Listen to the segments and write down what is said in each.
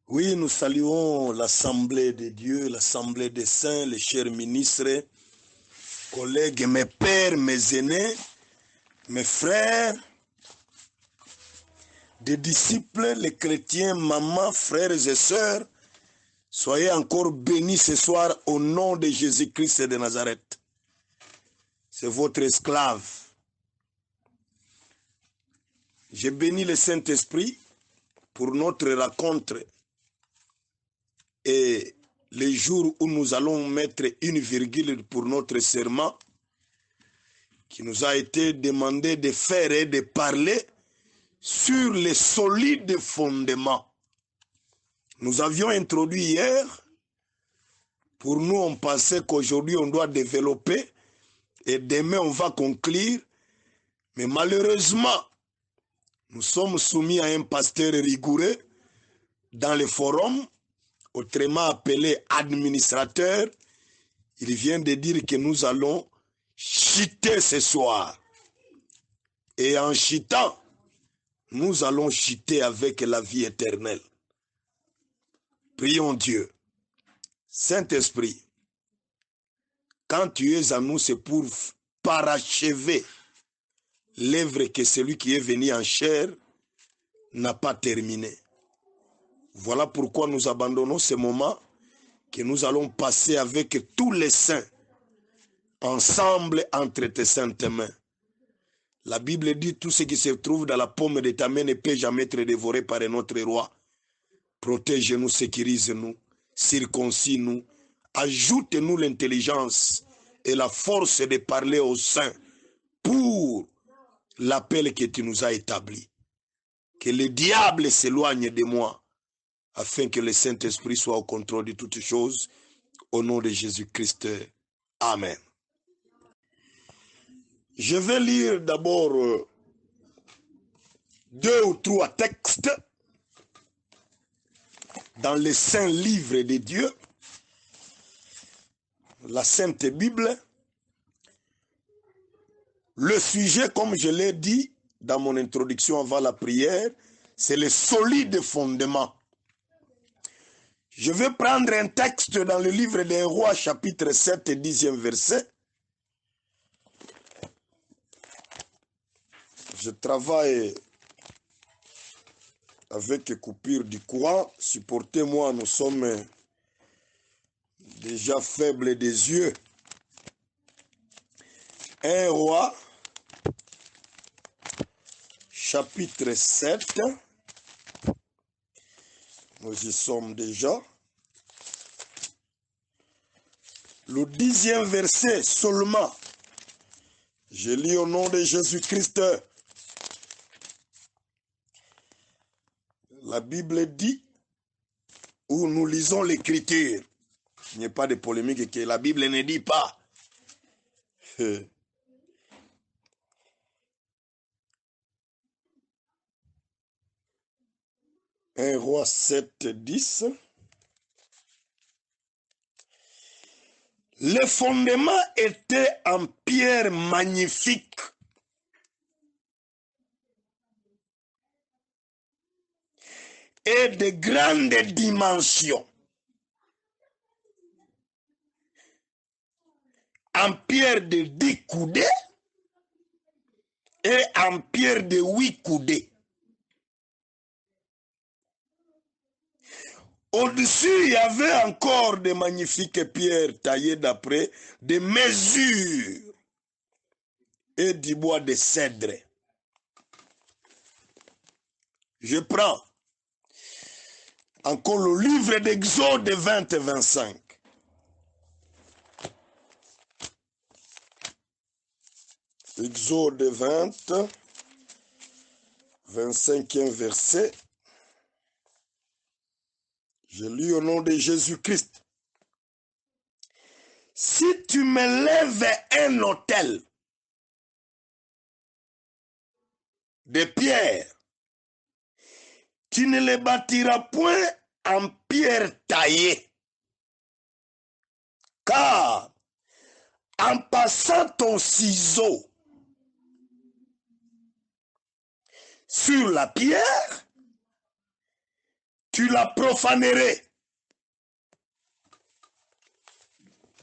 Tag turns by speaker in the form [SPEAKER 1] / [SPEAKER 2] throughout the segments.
[SPEAKER 1] Oui, nous saluons l'Assemblée de Dieu, l'Assemblée des saints, les chers ministres, collègues, mes pères, mes aînés, mes frères, des disciples, les chrétiens, mamans, frères et sœurs. Soyez encore bénis ce soir au nom de Jésus-Christ de Nazareth. C'est votre esclave. Je bénis le Saint-Esprit pour notre rencontre et les jours où nous allons mettre une virgule pour notre serment qui nous a été demandé de faire et de parler sur les solides fondements. Nous avions introduit hier, pour nous on pensait qu'aujourd'hui on doit développer et demain on va conclure, mais malheureusement nous sommes soumis à un pasteur rigoureux dans le forum, autrement appelé administrateur. Il vient de dire que nous allons chiter ce soir. Et en chitant, nous allons chiter avec la vie éternelle. Prions Dieu. Saint-Esprit, quand tu es à nous, c'est pour parachever l'œuvre que celui qui est venu en chair n'a pas terminé. Voilà pourquoi nous abandonnons ce moment que nous allons passer avec tous les saints, ensemble entre tes saintes mains. La Bible dit tout ce qui se trouve dans la paume de ta main ne peut jamais être dévoré par un autre roi. Protège-nous, sécurise-nous, circoncis-nous, ajoute-nous l'intelligence et la force de parler aux saints pour l'appel que tu nous as établi. Que le diable s'éloigne de moi afin que le Saint-Esprit soit au contrôle de toutes choses. Au nom de Jésus-Christ. Amen. Je vais lire d'abord 2 ou 3 textes dans les saints livres de Dieu, la Sainte Bible. Le sujet, comme je l'ai dit dans mon introduction avant la prière, c'est le solide fondement. Je vais prendre un texte dans le livre d'un roi, chapitre 7, 10e verset. Je travaille avec coupure du courant. Supportez-moi, nous sommes déjà faibles des yeux. Un roi, chapitre 7. Nous y sommes déjà. Le 10e verset seulement. Je lis au nom de Jésus-Christ. La Bible dit, où nous lisons l'écriture. Il n'y a pas de polémique que la Bible ne dit pas. 1 Roi 7, 10. Le fondement était en pierre magnifique. Et de grandes dimensions. En pierre de 10 coudées et en pierre de 8 coudées. Au-dessus, il y avait encore de magnifiques pierres taillées d'après des mesures et du bois de cèdre. Je prends encore le livre d'Exode 20 et 25. Exode 20, 25e verset. Je lis au nom de Jésus-Christ. Si tu me lèves un autel de pierre, tu ne le bâtiras point en pierre taillée. Car en passant ton ciseau sur la pierre, tu la profanerais.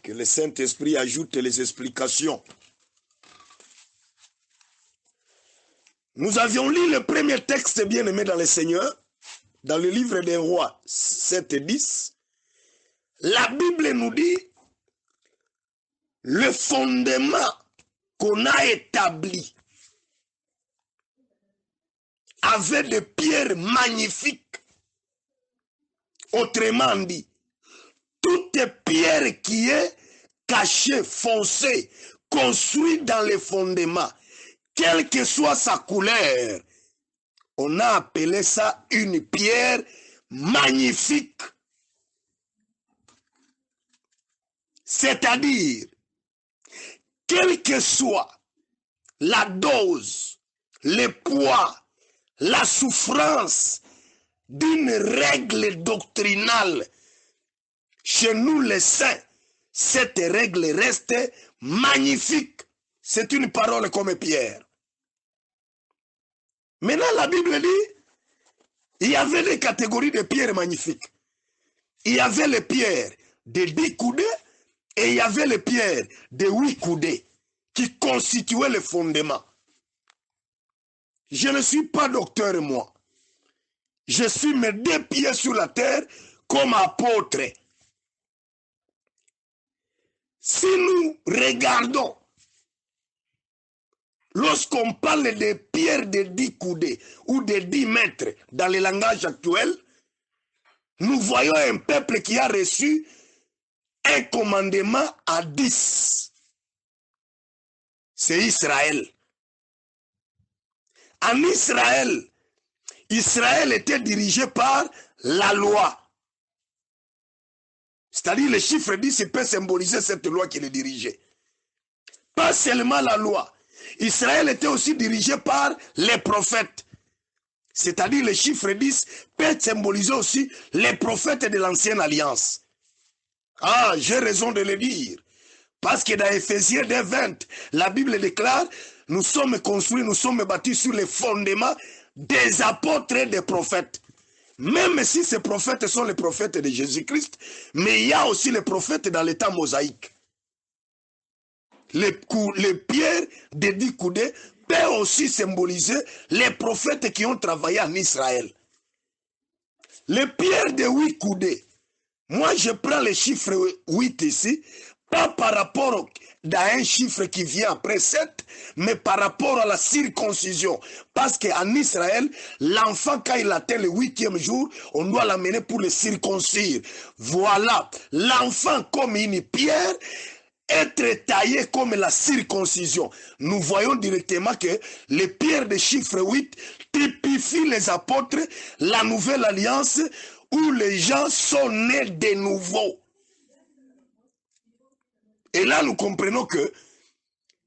[SPEAKER 1] Que le Saint-Esprit ajoute les explications. Nous avions lu le premier texte bien-aimé dans le Seigneur, dans le livre des Rois 7 et 10. La Bible nous dit, le fondement qu'on a établi avait des pierres magnifiques. Autrement dit, toute pierre qui est cachée, foncée, construite dans les fondements, quelle que soit sa couleur, on a appelé ça une pierre magnifique. C'est-à-dire, quelle que soit la dose, le poids, la souffrance d'une règle doctrinale, chez nous les saints, cette règle reste magnifique. C'est une parole comme pierre. Maintenant, la Bible dit, il y avait des catégories de pierres magnifiques. Il y avait les pierres de 10 coudées et il y avait les pierres de 8 coudées qui constituaient le fondement. Je ne suis pas docteur, moi. Je suis mes 2 pieds sur la terre comme apôtre. Si nous regardons, lorsqu'on parle de pierres de 10 coudées ou de 10 mètres dans le langage actuel, nous voyons un peuple qui a reçu un commandement à 10. C'est Israël. En Israël, Israël était dirigé par la loi. C'est-à-dire le chiffre 10 peut symboliser cette loi qui le dirigeait. Pas seulement la loi. Israël était aussi dirigé par les prophètes. C'est-à-dire le chiffre 10 peut symboliser aussi les prophètes de l'ancienne alliance. Ah, j'ai raison de le dire. Parce que dans Éphésiens 2:20, la Bible déclare, nous sommes construits, nous sommes bâtis sur les fondements des apôtres et des prophètes. Même si ces prophètes sont les prophètes de Jésus-Christ, mais il y a aussi les prophètes dans l'état mosaïque. Les pierres de 10 coudées peuvent aussi symboliser les prophètes qui ont travaillé en Israël. Les pierres de 8 coudées, moi je prends le chiffre 8 ici, pas par rapport à un chiffre qui vient après 7, mais par rapport à la circoncision. Parce qu'en Israël, l'enfant, quand il atteint le 8e jour, on doit l'amener pour le circoncire. Voilà, l'enfant comme une pierre, être taillé comme la circoncision. Nous voyons directement que les pierres de chiffre 8 typifient les apôtres, la nouvelle alliance, où les gens sont nés de nouveau. Et là, nous comprenons que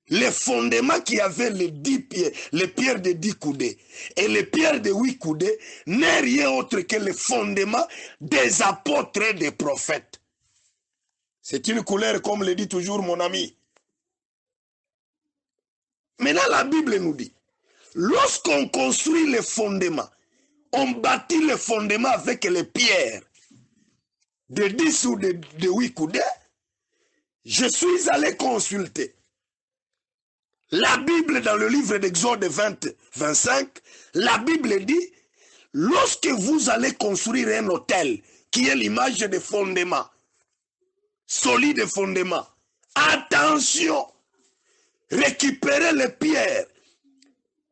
[SPEAKER 1] les fondements qui avaient les 10 pieds, les pierres de 10 coudées et les pierres de 8 coudées n'est rien autre que les fondements des apôtres et des prophètes. C'est une couleur, comme le dit toujours mon ami. Maintenant, la Bible nous dit, lorsqu'on construit les fondements, on bâtit les fondements avec les pierres de 10 ou de 8 coudées, je suis allé consulter la Bible dans le livre d'Exode 20-25. La Bible dit, lorsque vous allez construire un hôtel qui est l'image des fondements, solide fondements, attention, récupérez les pierres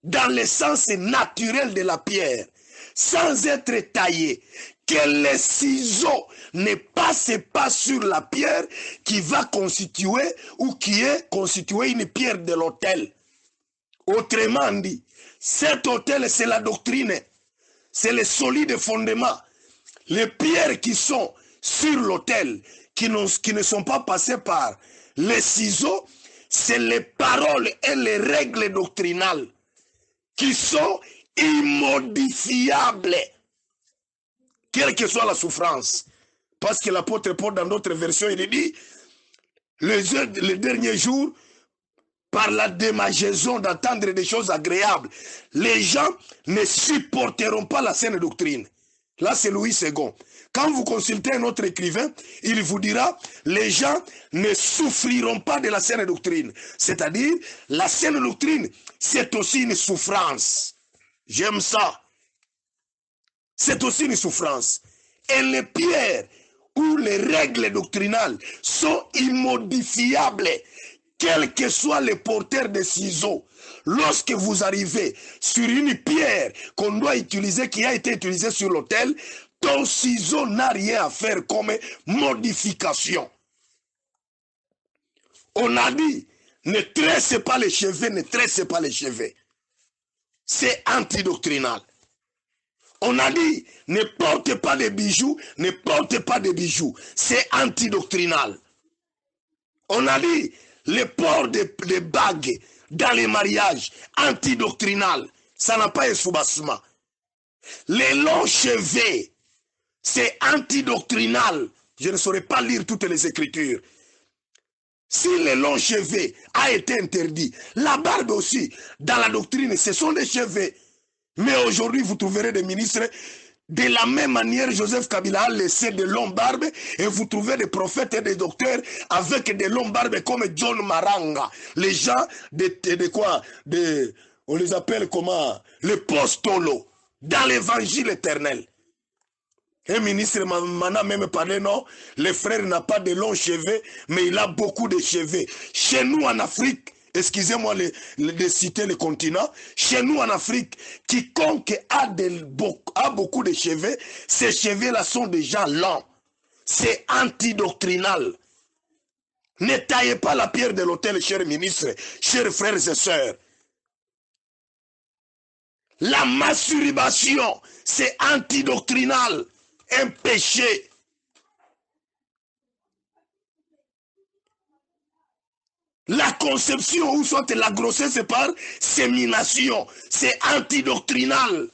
[SPEAKER 1] dans le sens naturel de la pierre, sans être taillé, que les ciseaux ne passent pas sur la pierre qui va constituer ou qui est constituée une pierre de l'autel. Autrement dit, cet autel, c'est la doctrine, c'est le solide fondement. Les pierres qui sont sur l'autel, qui ne sont pas passées par les ciseaux, c'est les paroles et les règles doctrinales qui sont immodifiables, quelle que soit la souffrance. Parce que l'apôtre Paul, dans d'autres versions, il dit, les derniers jours, par la démangeaison d'entendre des choses agréables, les gens ne supporteront pas la saine doctrine. Là, c'est Louis II. Quand vous consultez un autre écrivain, il vous dira, les gens ne souffriront pas de la saine doctrine. C'est-à-dire, la saine doctrine, c'est aussi une souffrance. J'aime ça. C'est aussi une souffrance. Et les pierres ou les règles doctrinales sont immodifiables, quel que soit le porteur de ciseaux. Lorsque vous arrivez sur une pierre qu'on doit utiliser, qui a été utilisée sur l'autel, ton ciseau n'a rien à faire comme modification. On a dit, ne tressez pas les cheveux, ne tressez pas les cheveux. C'est antidoctrinal. On a dit, ne portez pas de bijoux, ne portez pas de bijoux. C'est antidoctrinal. On a dit, le port de bagues dans les mariages, antidoctrinal. Ça n'a pas un soubassement. Les longs cheveux, c'est antidoctrinal. Je ne saurais pas lire toutes les écritures. Si les longs cheveux a été interdit, la barbe aussi, dans la doctrine, ce sont des cheveux. Mais aujourd'hui, vous trouverez des ministres, de la même manière, Joseph Kabila a laissé de longues barbes, et vous trouvez des prophètes et des docteurs avec des longues barbes comme John Maranga. Les gens de quoi? On les appelle comment? Les postolos, dans l'évangile éternel. Un ministre m'en a même parlé, non, le frère n'a pas de longs cheveux, mais il a beaucoup de cheveux. Chez nous en Afrique, excusez-moi de citer le continent, chez nous en Afrique, quiconque a beaucoup de cheveux, ces cheveux-là sont déjà longs. C'est antidoctrinal. Ne taillez pas la pierre de l'autel, chers ministres, chers frères et sœurs. La masturbation, c'est antidoctrinal. Un péché. La conception ou soit la grossesse par sémination, c'est antidoctrinal.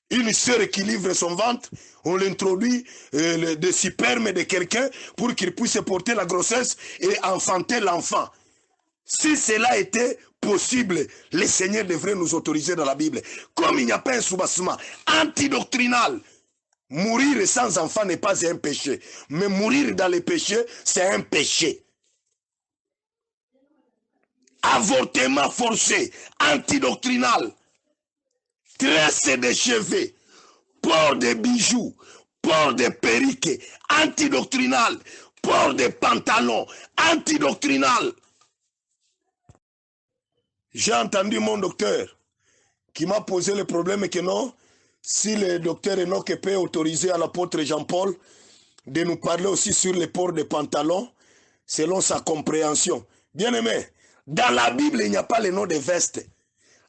[SPEAKER 1] Une sœur qui livre son ventre, on l'introduit des spermes de quelqu'un pour qu'il puisse porter la grossesse et enfanter l'enfant. Si cela était possible, le Seigneur devrait nous autoriser dans la Bible. Comme il n'y a pas un soubassement antidoctrinal, mourir sans enfant n'est pas un péché. Mais mourir dans les péchés, c'est un péché. Avortement forcé, antidoctrinal. Tresse de cheveux, port de bijoux, port de perruques, antidoctrinal. Port de pantalons, antidoctrinal. J'ai entendu mon docteur qui m'a posé le problème que non, si le docteur Enoch peut autoriser à l'apôtre Jean-Paul de nous parler aussi sur le port des pantalons, selon sa compréhension. Bien aimé, dans la Bible, il n'y a pas le nom de veste.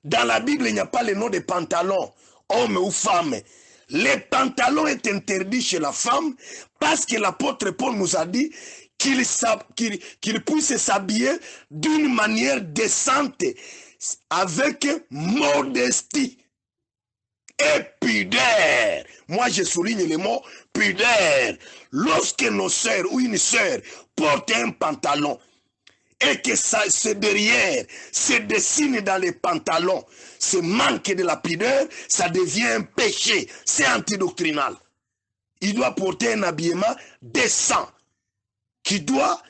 [SPEAKER 1] Dans la Bible, il n'y a pas le nom de pantalon, homme ou femme. Le pantalon est interdit chez la femme parce que l'apôtre Paul nous a dit qu'il puisse s'habiller d'une manière décente, avec modestie. Et pudeur. Moi, je souligne le mot pudeur. Lorsque nos sœurs ou une sœur porte un pantalon et que ça, c'est derrière, se dessine dans les pantalons, ce manque de la pudeur, ça devient un péché. C'est antidoctrinal. Il doit porter un habillement décent qui doit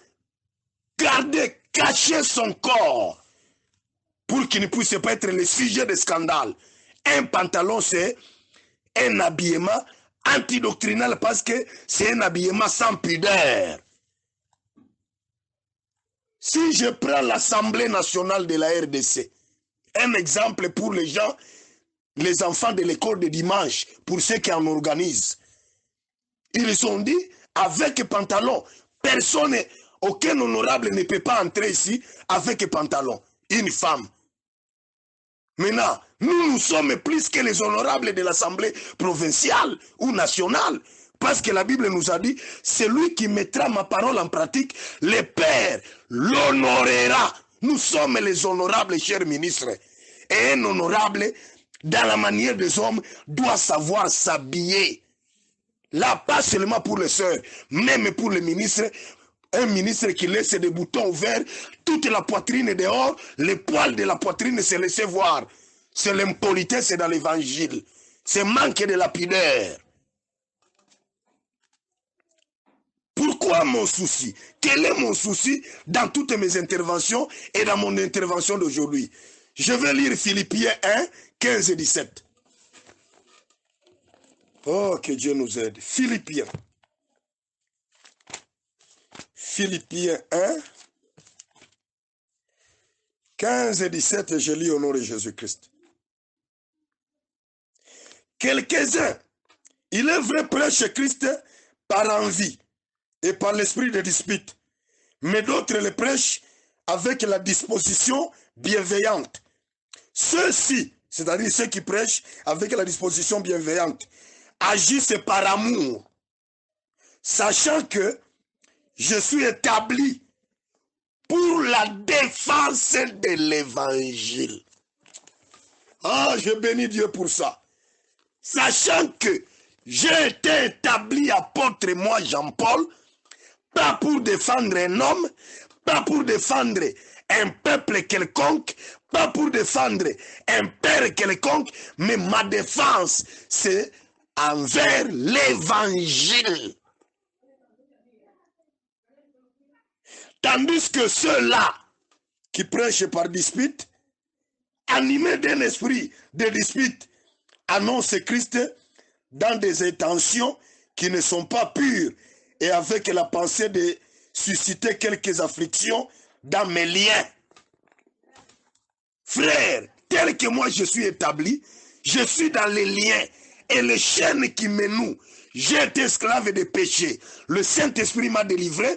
[SPEAKER 1] garder, cacher son corps pour qu'il ne puisse pas être le sujet de scandale. Un pantalon, c'est un habillement antidoctrinal parce que c'est un habillement sans pudeur. Si je prends l'Assemblée nationale de la RDC, un exemple pour les gens, les enfants de l'école de dimanche, pour ceux qui en organisent, ils ont dit, avec pantalon, personne, aucun honorable ne peut pas entrer ici avec pantalon, une femme. Maintenant, nous sommes plus que les honorables de l'Assemblée provinciale ou nationale. Parce que la Bible nous a dit, celui qui mettra ma parole en pratique, le Père l'honorera. Nous sommes les honorables, chers ministres. Et un honorable, dans la manière des hommes, doit savoir s'habiller. Là, pas seulement pour les sœurs, même pour les ministres. Un ministre qui laisse des boutons ouverts, toute la poitrine dehors, les poils de la poitrine se laissent voir. C'est l'impolitesse dans l'évangile. C'est manque de la pudeur. quoi mon souci? Quel est mon souci dans toutes mes interventions et dans mon intervention d'aujourd'hui? Je vais lire Philippiens 1, 15 et 17. Oh, que Dieu nous aide. Philippiens 1, 15 et 17, je lis au nom de Jésus-Christ. Quelques-uns, il est vrai, prêchent Christ par envie et par l'esprit de dispute, mais d'autres le prêchent avec la disposition bienveillante. Ceux-ci, c'est-à-dire ceux qui prêchent avec la disposition bienveillante, agissent par amour, sachant que je suis établi pour la défense de l'évangile. Ah, je bénis Dieu pour ça. Sachant que j'ai été établi apôtre, moi Jean-Paul, pas pour défendre un homme, pas pour défendre un peuple quelconque, pas pour défendre un père quelconque, mais ma défense, c'est envers l'évangile. Tandis que ceux-là qui prêchent par dispute, animés d'un esprit de dispute, annoncent Christ dans des intentions qui ne sont pas pures et avec la pensée de susciter quelques afflictions dans mes liens. Frère, tel que moi je suis établi, je suis dans les liens et les chaînes qui me nouent. J'ai été esclave des péchés. Le Saint-Esprit m'a délivré.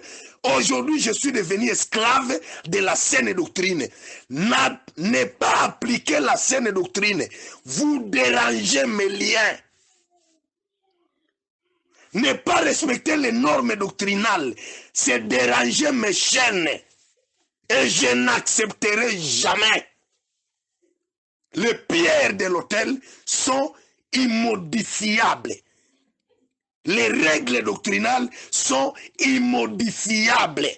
[SPEAKER 1] Aujourd'hui, je suis devenu esclave de la saine doctrine. Ne pas appliquer la saine doctrine. Vous dérangez mes liens. Ne pas respecter les normes doctrinales, c'est déranger mes chaînes. Et je n'accepterai jamais. Les pierres de l'autel sont immodifiables. Les règles doctrinales sont immodifiables.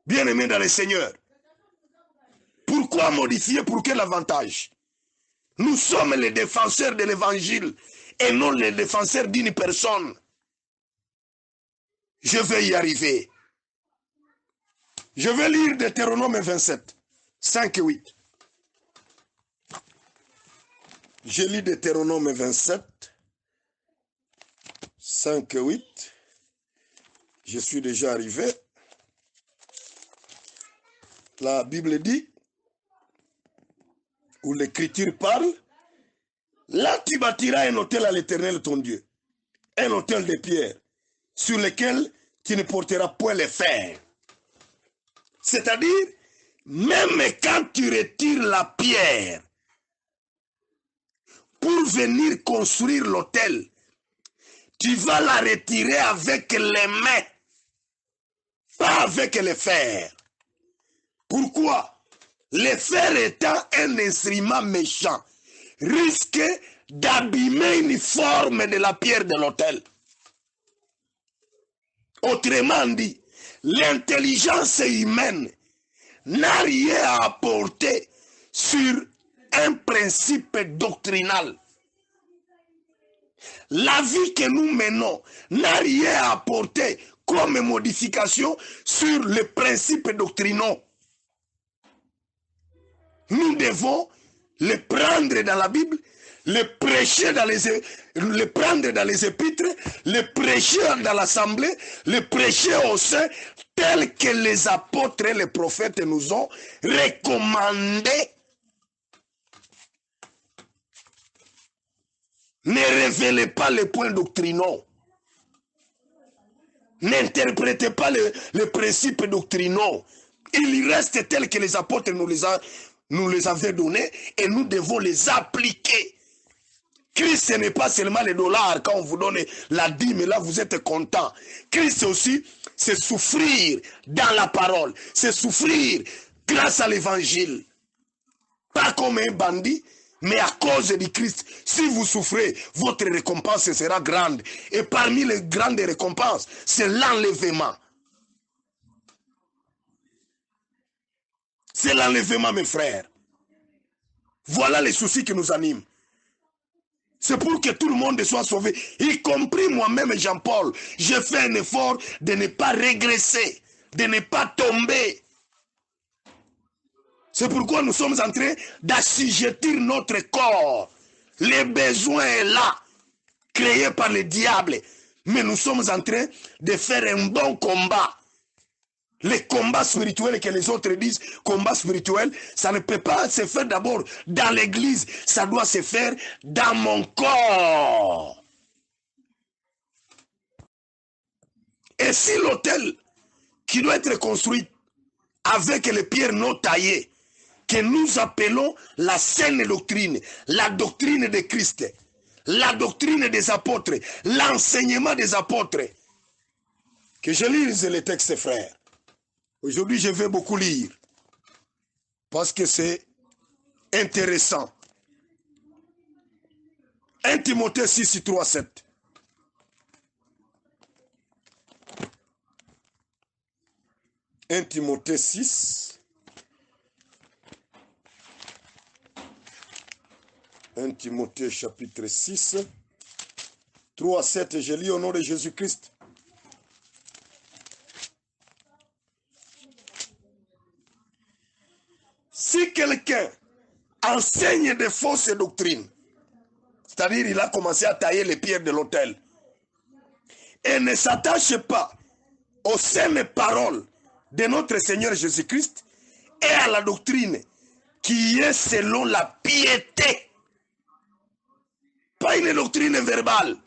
[SPEAKER 1] Bien-aimés dans le Seigneur, pourquoi modifier? Pour quel avantage? Nous sommes les défenseurs de l'évangile et non les défenseurs d'une personne. Je vais y arriver. Je vais lire Deutéronome 27, 5 et 8. Je lis Deutéronome 27, 5 et 8. Je suis déjà arrivé. La Bible dit, où l'Écriture parle, là tu bâtiras un autel à l'Éternel ton Dieu, un autel de pierre, sur lequel tu ne porteras point les fers. C'est-à-dire, même quand tu retires la pierre pour venir construire l'autel, tu vas la retirer avec les mains, pas avec les fers. Pourquoi? Les fers étant un instrument méchant, risque d'abîmer une forme de la pierre de l'autel. Autrement dit, l'intelligence humaine n'a rien à apporter sur un principe doctrinal. La vie que nous menons n'a rien à apporter comme modification sur les principes doctrinaux. Nous devons les prendre dans la Bible, les prêcher les prendre dans les épîtres, les prêcher dans l'assemblée, les prêcher au sein, tel que les apôtres et les prophètes nous ont recommandé. Ne révélez pas les points doctrinaux. N'interprétez pas les principes doctrinaux. Il reste tel que les apôtres nous les avaient donnés et nous devons les appliquer. Christ, ce n'est pas seulement les dollars quand on vous donne la dîme, là vous êtes content. Christ aussi, c'est souffrir dans la parole, c'est souffrir grâce à l'évangile. Pas comme un bandit, mais à cause du Christ. Si vous souffrez, votre récompense sera grande. Et parmi les grandes récompenses, c'est l'enlèvement. C'est l'enlèvement, mes frères. Voilà les soucis qui nous animent. C'est pour que tout le monde soit sauvé, y compris moi-même Jean-Paul. Je fais un effort de ne pas régresser, de ne pas tomber. C'est pourquoi nous sommes en train d'assujettir notre corps. Les besoins sont là, créés par le diable. Mais nous sommes en train de faire un bon combat. Les combats spirituels que les autres disent, combat spirituel, ça ne peut pas se faire d'abord dans l'église. Ça doit se faire dans mon corps. Et si l'autel qui doit être construit avec les pierres non taillées, que nous appelons la saine doctrine, la doctrine de Christ, la doctrine des apôtres, l'enseignement des apôtres. Que je lise les textes, frères. Aujourd'hui, je vais beaucoup lire, parce que c'est intéressant. 1 Timothée 6, 3, 7. « 1 Timothée 6, 1 Timothée chapitre 6, 3 à 7, je lis au nom de Jésus-Christ. Si quelqu'un enseigne des fausses doctrines, c'est-à-dire il a commencé à tailler les pierres de l'autel, et ne s'attache pas aux saines paroles de notre Seigneur Jésus-Christ et à la doctrine qui est selon la piété, pas une doctrine verbale,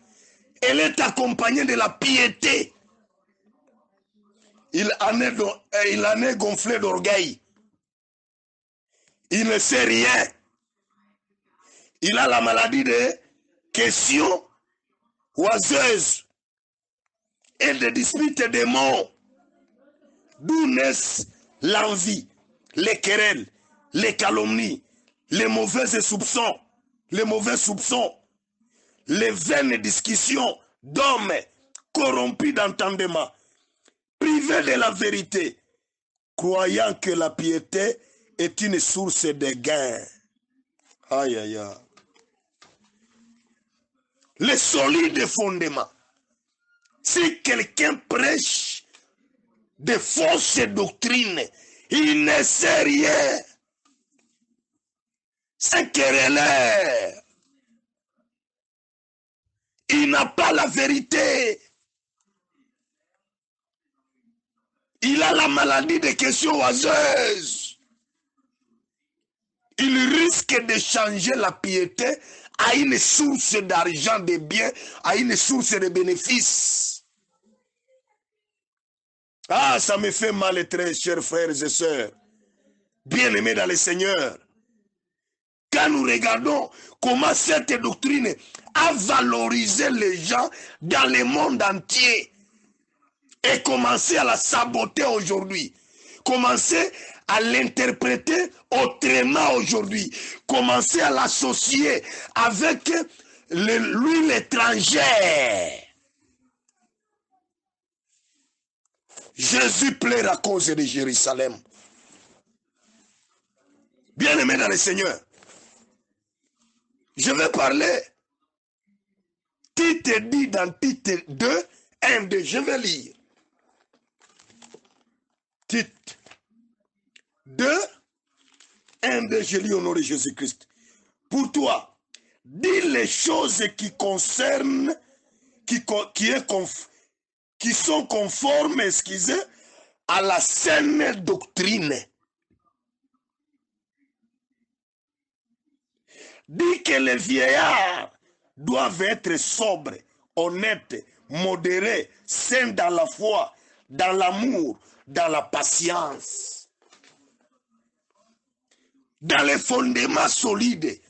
[SPEAKER 1] elle est accompagnée de la piété. Il en est gonflé d'orgueil. Il ne sait rien. Il a la maladie de questions oiseuses et de disputes des mots. D'où naissent l'envie, les querelles, les calomnies, les mauvais soupçons, les vaines discussions d'hommes corrompus d'entendement, privés de la vérité, croyant que la piété est une source de gain. Aïe, aïe, aïe. Les solides fondements. Si quelqu'un prêche de fausses doctrines, il ne sait rien. C'est un querelleur. Il n'a pas la vérité. Il a la maladie des questions oiseuses. Il risque de changer la piété à une source d'argent, de biens, à une source de bénéfices. Ah, ça me fait mal, très chers frères et sœurs, bien-aimés dans le Seigneur. Quand nous regardons comment cette doctrine a valorisé les gens dans le monde entier et commencé à la saboter aujourd'hui, commencer à l'interpréter autrement aujourd'hui, commencer à l'associer avec l'huile étrangère. Jésus pleure à cause de Jérusalem. Bien-aimé dans le Seigneur, je vais parler. Tite dit dans Tite 2, 1, 2, je vais lire. Tite 2, 1, 2, je lis au nom de Jésus-Christ. Pour toi, dis les choses qui concernent, qui sont conformes, excusez, à la saine doctrine. Dis que les vieillards doivent être sobres, honnêtes, modérés, saints dans la foi, dans l'amour, dans la patience. Dans les fondements solides,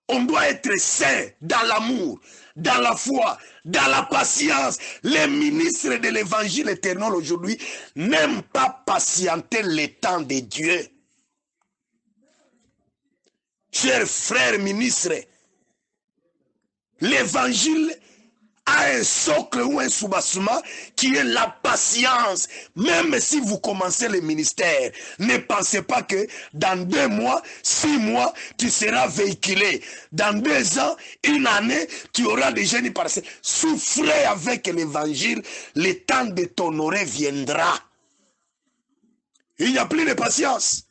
[SPEAKER 1] on doit être saint dans l'amour, dans la foi, dans la patience. Les ministres de l'évangile éternel aujourd'hui n'aiment pas patienter le temps de Dieu. Chers frères ministres, l'évangile a a un socle ou un soubassement qui est la patience. Même si vous commencez le ministère, ne pensez pas que dans 2 mois, 6 mois, tu seras véhiculé. Dans 2 ans, 1 année, tu auras déjà une parcelle. Souffrez avec l'évangile, le temps de t'honorer viendra. Il n'y a plus de patience.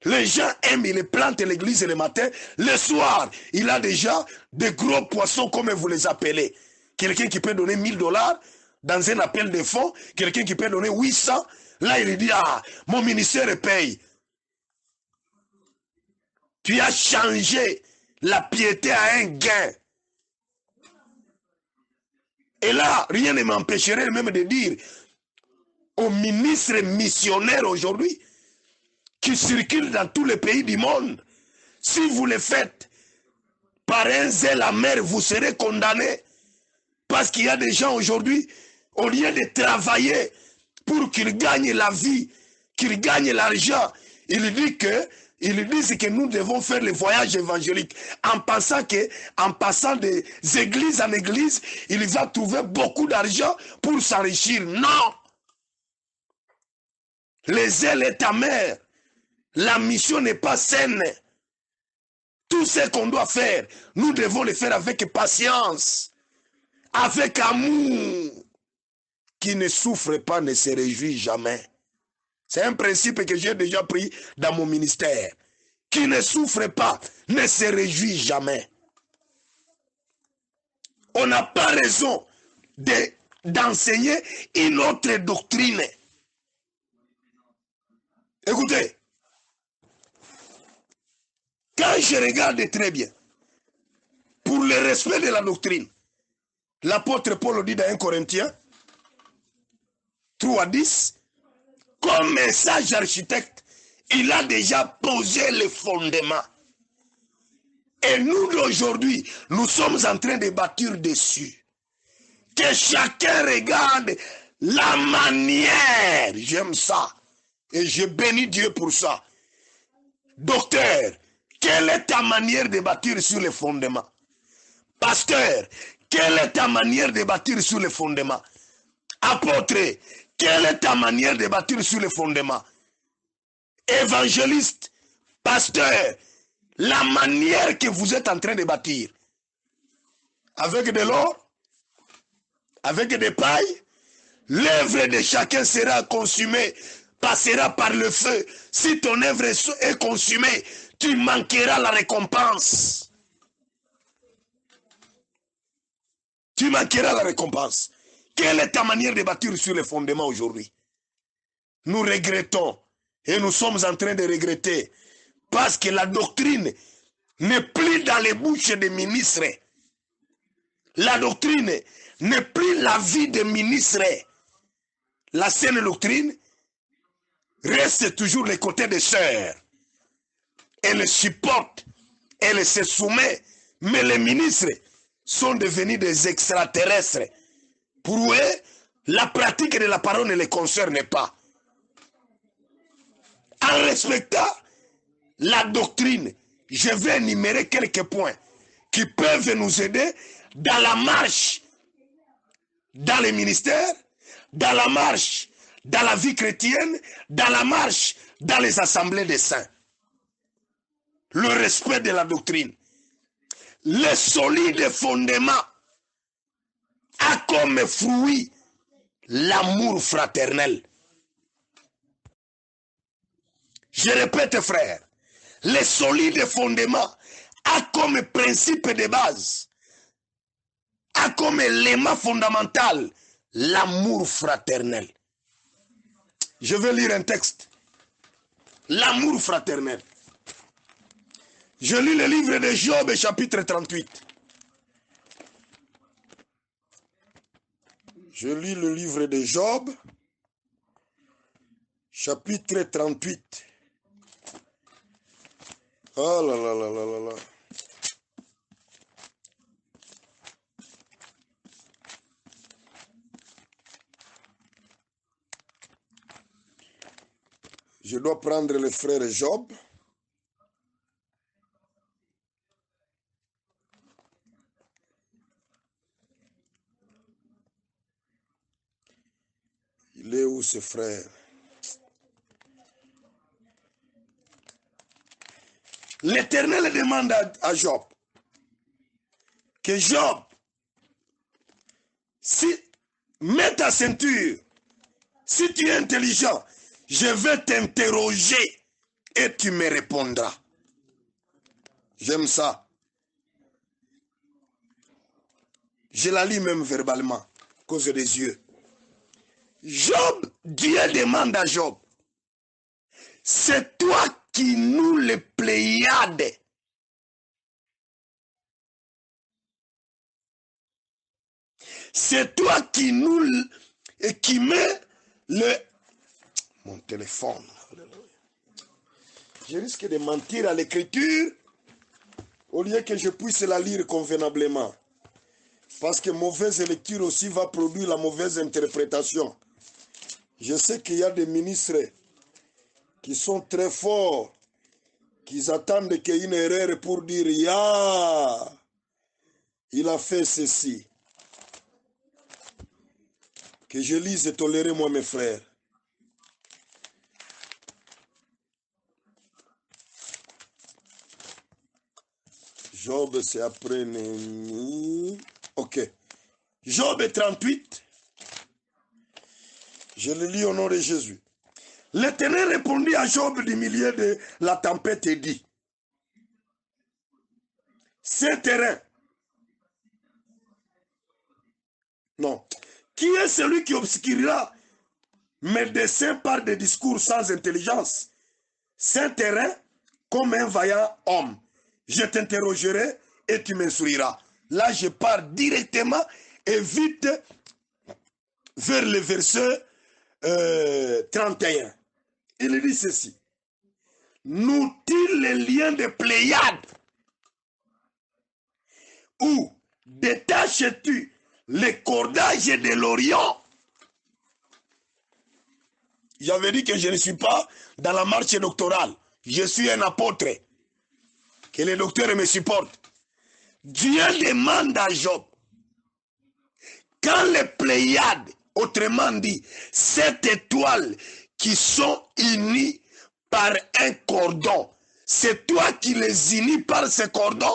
[SPEAKER 1] Les gens aiment, ils plantent l'église le matin. Le soir, il a déjà des gros poissons, comme vous les appelez. Quelqu'un qui peut donner $1000 dans un appel de fonds. Quelqu'un qui peut donner 800. Là, il dit, ah, mon ministère paye. Tu as changé la piété à un gain. Et là, rien ne m'empêcherait même de dire aux ministres missionnaires aujourd'hui, qui circulent dans tous les pays du monde, si vous le faites par un zèle amer, vous serez condamnés. Parce qu'il y a des gens aujourd'hui, au lieu de travailler pour qu'ils gagnent la vie, qu'ils gagnent l'argent, ils disent que nous devons faire le voyage évangélique en pensant que, en passant des églises en église, il va trouver beaucoup d'argent pour s'enrichir. Non! Le zèle est amer. La mission n'est pas saine. Tout ce qu'on doit faire, nous devons le faire avec patience, avec amour. Qui ne souffre pas ne se réjouit jamais. C'est un principe que j'ai déjà pris dans mon ministère. Qui ne souffre pas ne se réjouit jamais. On n'a pas raison d'enseigner une autre doctrine. Écoutez, quand je regarde très bien, pour le respect de la doctrine, l'apôtre Paul dit dans 1 Corinthiens 3:10, comme un sage architecte, il a déjà posé les fondements. Et nous d'aujourd'hui, nous sommes en train de bâtir dessus. Que chacun regarde la manière, j'aime ça, et je bénis Dieu pour ça. Docteur, quelle est ta manière de bâtir sur les fondements? Pasteur, quelle est ta manière de bâtir sur les fondements? Apôtre, quelle est ta manière de bâtir sur les fondements? Évangéliste, pasteur, la manière que vous êtes en train de bâtir, avec de l'or, avec des pailles, l'œuvre de chacun sera consumée, passera par le feu. Si ton œuvre est consumée, tu manqueras la récompense. Tu manqueras la récompense. Quelle est ta manière de bâtir sur les fondements aujourd'hui? Nous regrettons et nous sommes en train de regretter parce que la doctrine n'est plus dans les bouches des ministres. La doctrine n'est plus la vie des ministres. La saine doctrine reste toujours les côtés des sœurs. Elle supporte, elle se soumet, mais les ministres sont devenus des extraterrestres. Pour eux, la pratique de la parole ne les concerne pas. En respectant la doctrine, je vais énumérer quelques points qui peuvent nous aider dans la marche, dans les ministères, dans la marche, dans la vie chrétienne, dans la marche, dans les assemblées des saints. Le respect de la doctrine. Le solide fondement a comme fruit l'amour fraternel. Je répète, frère, le solide fondement a comme principe de base, a comme élément fondamental l'amour fraternel. Je vais lire un texte. L'amour fraternel. Je lis le livre de Job, chapitre 38. Je lis le livre de Job, chapitre 38. Oh là là là là là là. Je dois prendre le frère Job. Il est où ce frère? L'Éternel demande à Job que Job, si mets ta ceinture, si tu es intelligent, je vais t'interroger et tu me répondras. J'aime ça. Je la lis même verbalement, à cause des yeux. Job, Dieu demande à Job, c'est toi qui nous les Pléiades. C'est toi qui nous et qui met le... Mon téléphone. Je risque de mentir à l'écriture au lieu que je puisse la lire convenablement. Parce que mauvaise lecture aussi va produire la mauvaise interprétation. Je sais qu'il y a des ministres qui sont très forts, qui attendent qu'il y ait une erreur pour dire « Ya, il a fait ceci ». Que je lise et tolérez-moi mes frères. Job, c'est après Néhémie. Ok. Job 38. Je le lis au nom de Jésus. L'Éternel répondit à Job du milieu de la tempête et dit, ce terrain. Non. Qui est celui qui obscurera mes desseins par des discours sans intelligence? C'est terrain comme un vaillant homme. Je t'interrogerai et tu m'instruiras. Là, je pars directement et vite vers le verset 31. Il dit ceci. Nous-t-il les liens de Pléiades? Ou détaches-tu les cordages de l'Orient? J'avais dit que je ne suis pas dans la marche doctorale. Je suis un apôtre. Que les docteurs me supportent. Dieu demande à Job, quand les Pléiades, autrement dit, 7 étoiles qui sont unies par un cordon, c'est toi qui les unis par ce cordon?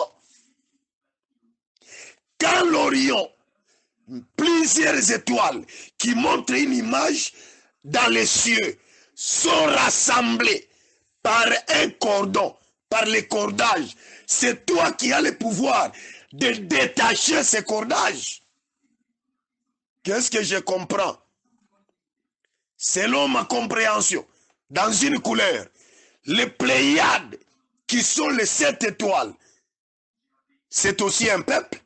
[SPEAKER 1] Quand l'Orient, plusieurs étoiles qui montrent une image dans les cieux, sont rassemblées par un cordon, par les cordages, c'est toi qui as le pouvoir de détacher ces cordages. Qu'est-ce que je comprends? Selon ma compréhension, dans une couleur, les Pléiades, qui sont les 7 étoiles, c'est aussi un peuple.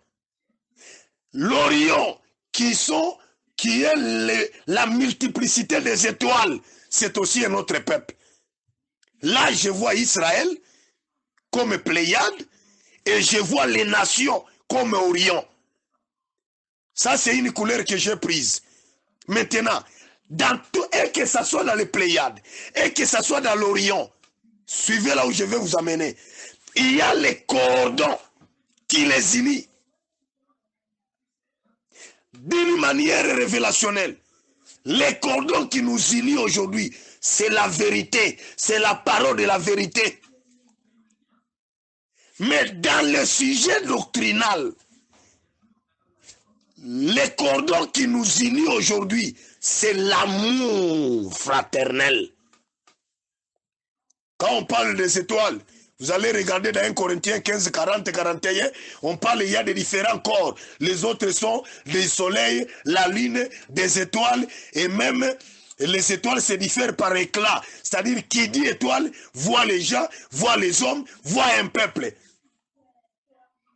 [SPEAKER 1] L'Orion, qui est la multiplicité des étoiles, c'est aussi un autre peuple. Là, je vois Israël comme Pléiade et je vois les nations comme Orion. Ça, c'est une couleur que j'ai prise. Maintenant, dans tout, et que ça soit dans les Pléiades, et que ça soit dans l'Orion, suivez là où je vais vous amener. Il y a les cordons qui les unissent. D'une manière révélationnelle. Les cordons qui nous unissent aujourd'hui, c'est la vérité, c'est la parole de la vérité. Mais dans le sujet doctrinal, les cordons qui nous unissent aujourd'hui, c'est l'amour fraternel. Quand on parle des étoiles, vous allez regarder dans 1 Corinthiens 15, 40, 41, on parle, il y a des différents corps. Les autres sont des soleils, la lune, des étoiles, et même les étoiles se diffèrent par éclat. C'est-à-dire, qui dit étoile, voit les gens, voit les hommes, voit un peuple.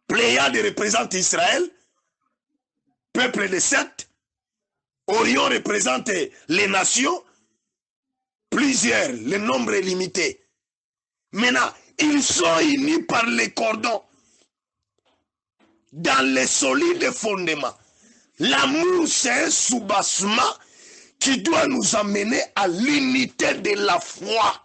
[SPEAKER 1] Pléiade représente Israël, peuple de 7. Orion représente les nations, plusieurs, le nombre est limité. Maintenant, ils sont unis par les cordons dans les solides fondements. L'amour, c'est un soubassement qui doit nous amener à l'unité de la foi.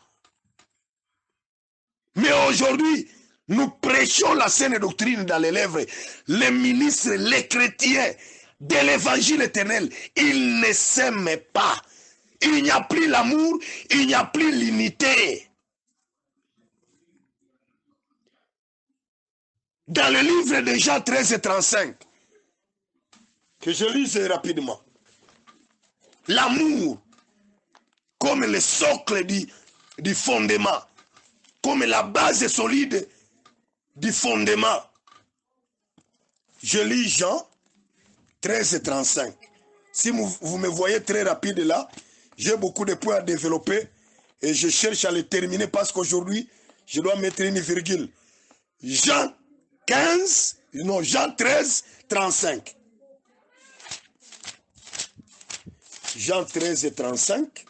[SPEAKER 1] Mais aujourd'hui, nous prêchons la saine doctrine dans les lèvres. Les ministres, les chrétiens de l'évangile éternel, ils ne s'aiment pas. il n'y a plus l'amour, il n'y a plus l'unité. Dans le livre de Jean 13 et 35, que je lise rapidement, l'amour, comme le socle du fondement, comme la base solide du fondement. Je lis Jean 13 et 35. Si vous me voyez très rapide là, j'ai beaucoup de points à développer et je cherche à les terminer parce qu'aujourd'hui, je dois mettre une virgule. Jean 13, 35. Jean 13 et 35.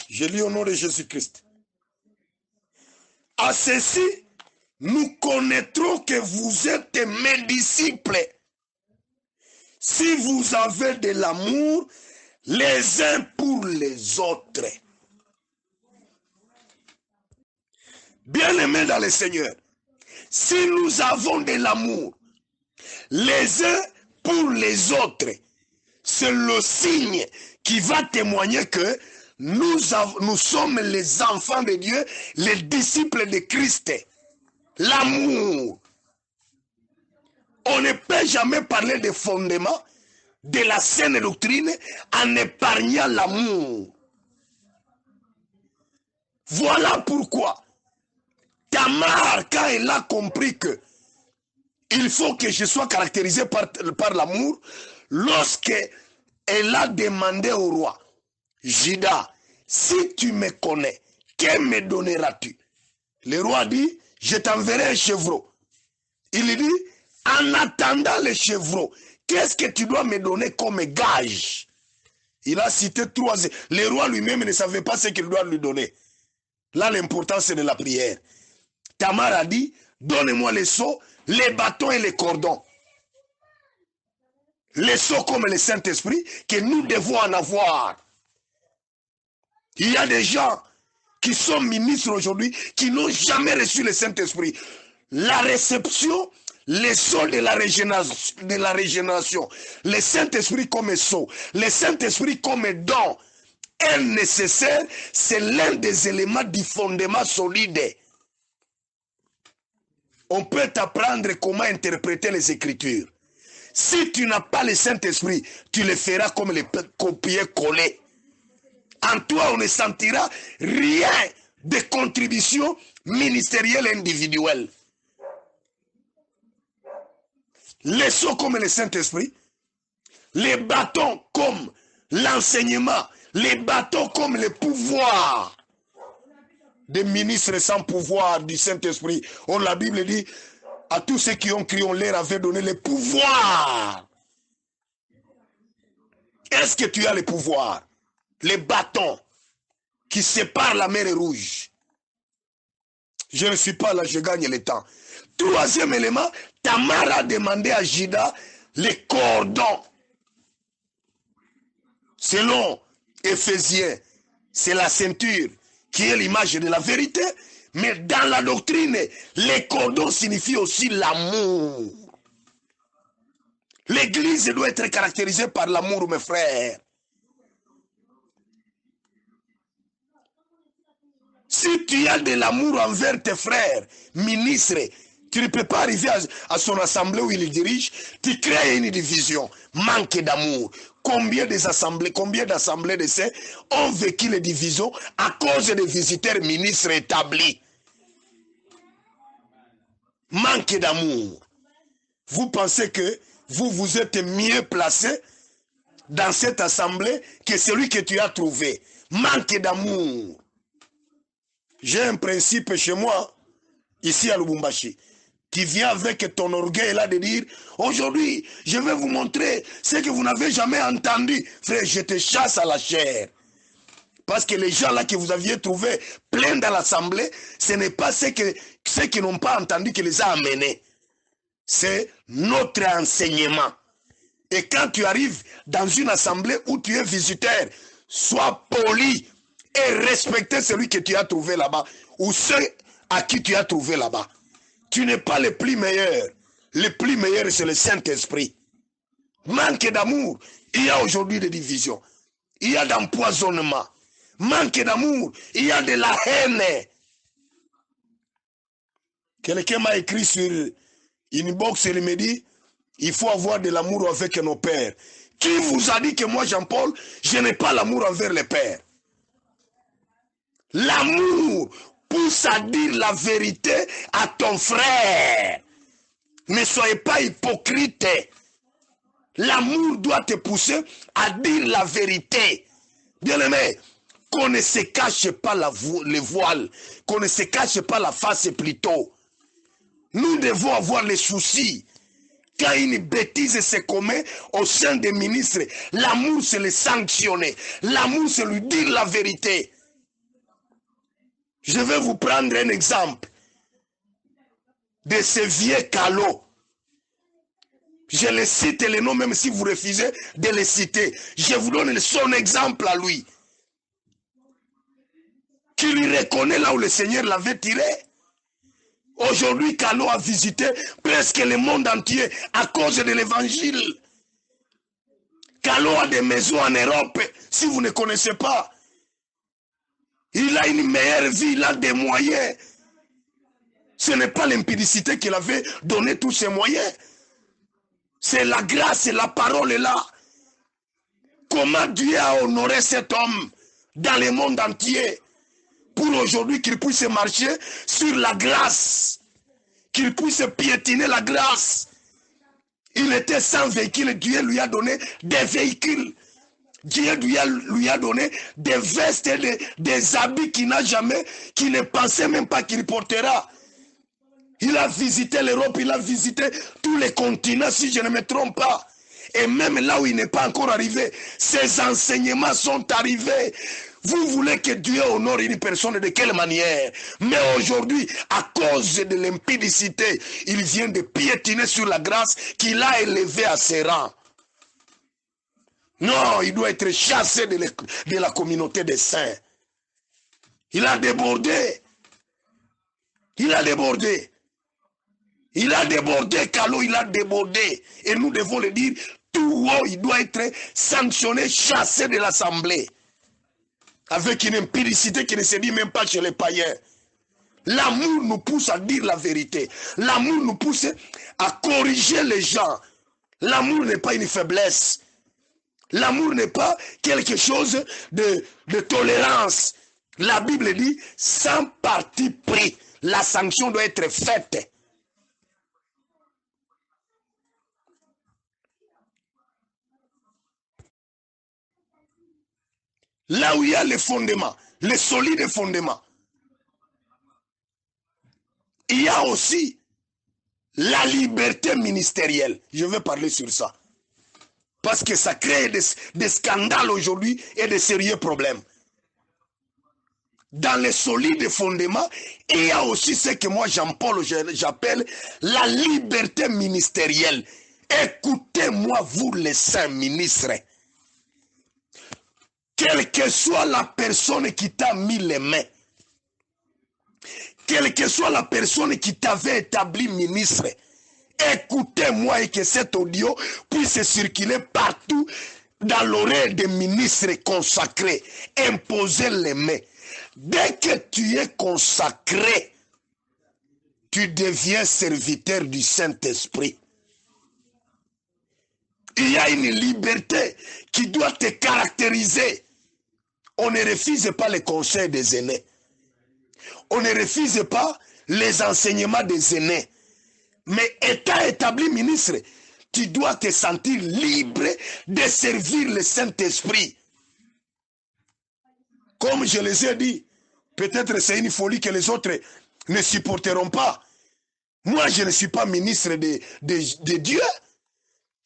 [SPEAKER 1] Je lis au nom de Jésus-Christ. À ceci, nous connaîtrons que vous êtes mes disciples. Si vous avez de l'amour les uns pour les autres. Bien-aimés dans le Seigneur, si nous avons de l'amour les uns pour les autres, c'est le signe qui va témoigner que nous sommes les enfants de Dieu, les disciples de Christ. L'amour. On ne peut jamais parler des fondements de la saine doctrine en épargnant l'amour. Voilà pourquoi Tamar, quand elle a compris que il faut que je sois caractérisé par l'amour, lorsque elle a demandé au roi, Juda, si tu me connais, que me donneras-tu? Le roi dit, je t'enverrai un chevreau. Il dit, en attendant le chevreau, qu'est-ce que tu dois me donner comme gage? Il a cité 3. Le roi lui-même ne savait pas ce qu'il doit lui donner. Là, l'important, c'est de la prière. Tamar a dit, donne-moi les seaux, les bâtons et les cordons. Les seaux comme le Saint-Esprit, que nous devons en avoir. Il y a des gens qui sont ministres aujourd'hui, qui n'ont jamais reçu le Saint-Esprit. La réception, les sceaux de la régénération, le Saint-Esprit comme sceau, le Saint-Esprit comme don est nécessaire, c'est l'un des éléments du fondement solide. On peut t'apprendre comment interpréter les Écritures. Si tu n'as pas le Saint-Esprit, tu le feras comme les copier-coller. En toi, on ne sentira rien de contribution ministérielle et individuelle. Les sceaux comme le Saint-Esprit, les bâtons comme l'enseignement, les bâtons comme le pouvoir. Des ministres sans pouvoir du Saint-Esprit. La Bible dit, à tous ceux qui ont crié, on leur avait donné le pouvoir. Est-ce que tu as le pouvoir? Les bâtons qui séparent la mer Rouge. Je ne suis pas là, je gagne le temps. Troisième élément, Tamar a demandé à Juda les cordons. Selon Éphésiens, c'est la ceinture qui est l'image de la vérité, mais dans la doctrine, les cordons signifient aussi l'amour. L'église doit être caractérisée par l'amour, mes frères. Si tu as de l'amour envers tes frères, ministres, tu ne peux pas arriver à son assemblée où il dirige, tu crées une division, manque d'amour. Combien d'assemblées de saints ont vécu les divisions à cause des visiteurs ministres établis? Manque d'amour. Vous pensez que vous êtes mieux placé dans cette assemblée que celui que tu as trouvé. Manque d'amour. J'ai un principe chez moi, ici à Lubumbashi, qui vient avec ton orgueil là de dire, aujourd'hui, je vais vous montrer ce que vous n'avez jamais entendu. Frère, je te chasse à la chair. Parce que les gens là que vous aviez trouvés pleins dans l'assemblée, ce n'est pas ceux qui n'ont pas entendu qui les a amenés. C'est notre enseignement. Et quand tu arrives dans une assemblée où tu es visiteur, sois poli et respecte celui que tu as trouvé là-bas ou ceux à qui tu as trouvé là-bas. Tu n'es pas le plus meilleur. Le plus meilleur, c'est le Saint-Esprit. Manque d'amour. Il y a aujourd'hui des divisions. Il y a d'empoisonnement. Manque d'amour. Il y a de la haine. Quelqu'un m'a écrit sur une box et il me dit, il faut avoir de l'amour avec nos pères. Qui vous a dit que moi, Jean-Paul, je n'ai pas l'amour envers les pères? L'amour pousse à dire la vérité à ton frère. Ne soyez pas hypocrite. L'amour doit te pousser à dire la vérité. Bien-aimé, qu'on ne se cache pas les voiles, qu'on ne se cache pas la face plutôt. Nous devons avoir les soucis. Quand une bêtise se commet au sein des ministres, l'amour c'est le sanctionner. L'amour c'est lui dire la vérité. Je vais vous prendre un exemple de ce vieux Callot. Je le cite le nom même si vous refusez de le citer. Je vous donne son exemple à lui. Qui lui reconnaît là où le Seigneur l'avait tiré. Aujourd'hui, Callot a visité presque le monde entier à cause de l'évangile. Callot a des maisons en Europe, si vous ne connaissez pas. Il a une meilleure vie, il a des moyens. Ce n'est pas l'impudicité qu'il avait donné tous ces moyens. C'est la grâce et la parole est là. Comment Dieu a honoré cet homme dans le monde entier pour aujourd'hui qu'il puisse marcher sur la grâce, qu'il puisse piétiner la grâce. Il était sans véhicule, Dieu lui a donné des véhicules. Dieu lui a donné des vestes et des habits qu'il n'a jamais, qu'il ne pensait même pas qu'il portera. Il a visité l'Europe, il a visité tous les continents, si je ne me trompe pas. Et même là où il n'est pas encore arrivé, ses enseignements sont arrivés. Vous voulez que Dieu honore une personne de quelle manière? Mais aujourd'hui, à cause de l'impudicité, il vient de piétiner sur la grâce qu'il a élevée à ses rangs. Non, il doit être chassé de la communauté des saints. Il a débordé. Il a débordé. Il a débordé, Callot, il a débordé. Et nous devons le dire, tout haut, il doit être sanctionné, chassé de l'assemblée. Avec une impudicité qui ne se dit même pas chez les païens. L'amour nous pousse à dire la vérité. L'amour nous pousse à corriger les gens. L'amour n'est pas une faiblesse. L'amour n'est pas quelque chose de tolérance. La Bible dit, sans parti pris, la sanction doit être faite. Là où il y a les fondements, les solides fondements, il y a aussi la liberté ministérielle. Je vais parler sur ça. Parce que ça crée des scandales aujourd'hui et de sérieux problèmes. Dans les solides fondements, il y a aussi ce que moi, Jean-Paul, j'appelle la liberté ministérielle. Écoutez-moi, vous les saints ministres. Quelle que soit la personne qui t'a mis les mains, quelle que soit la personne qui t'avait établi ministre, écoutez-moi et que cet audio puisse circuler partout dans l'oreille des ministres consacrés. Imposez les mains. Dès que tu es consacré, tu deviens serviteur du Saint-Esprit. Il y a une liberté qui doit te caractériser. On ne refuse pas les conseils des aînés. On ne refuse pas les enseignements des aînés. Mais étant établi ministre, tu dois te sentir libre de servir le Saint-Esprit. Comme je les ai dit, peut-être c'est une folie que les autres ne supporteront pas. Moi, je ne suis pas ministre de Dieu.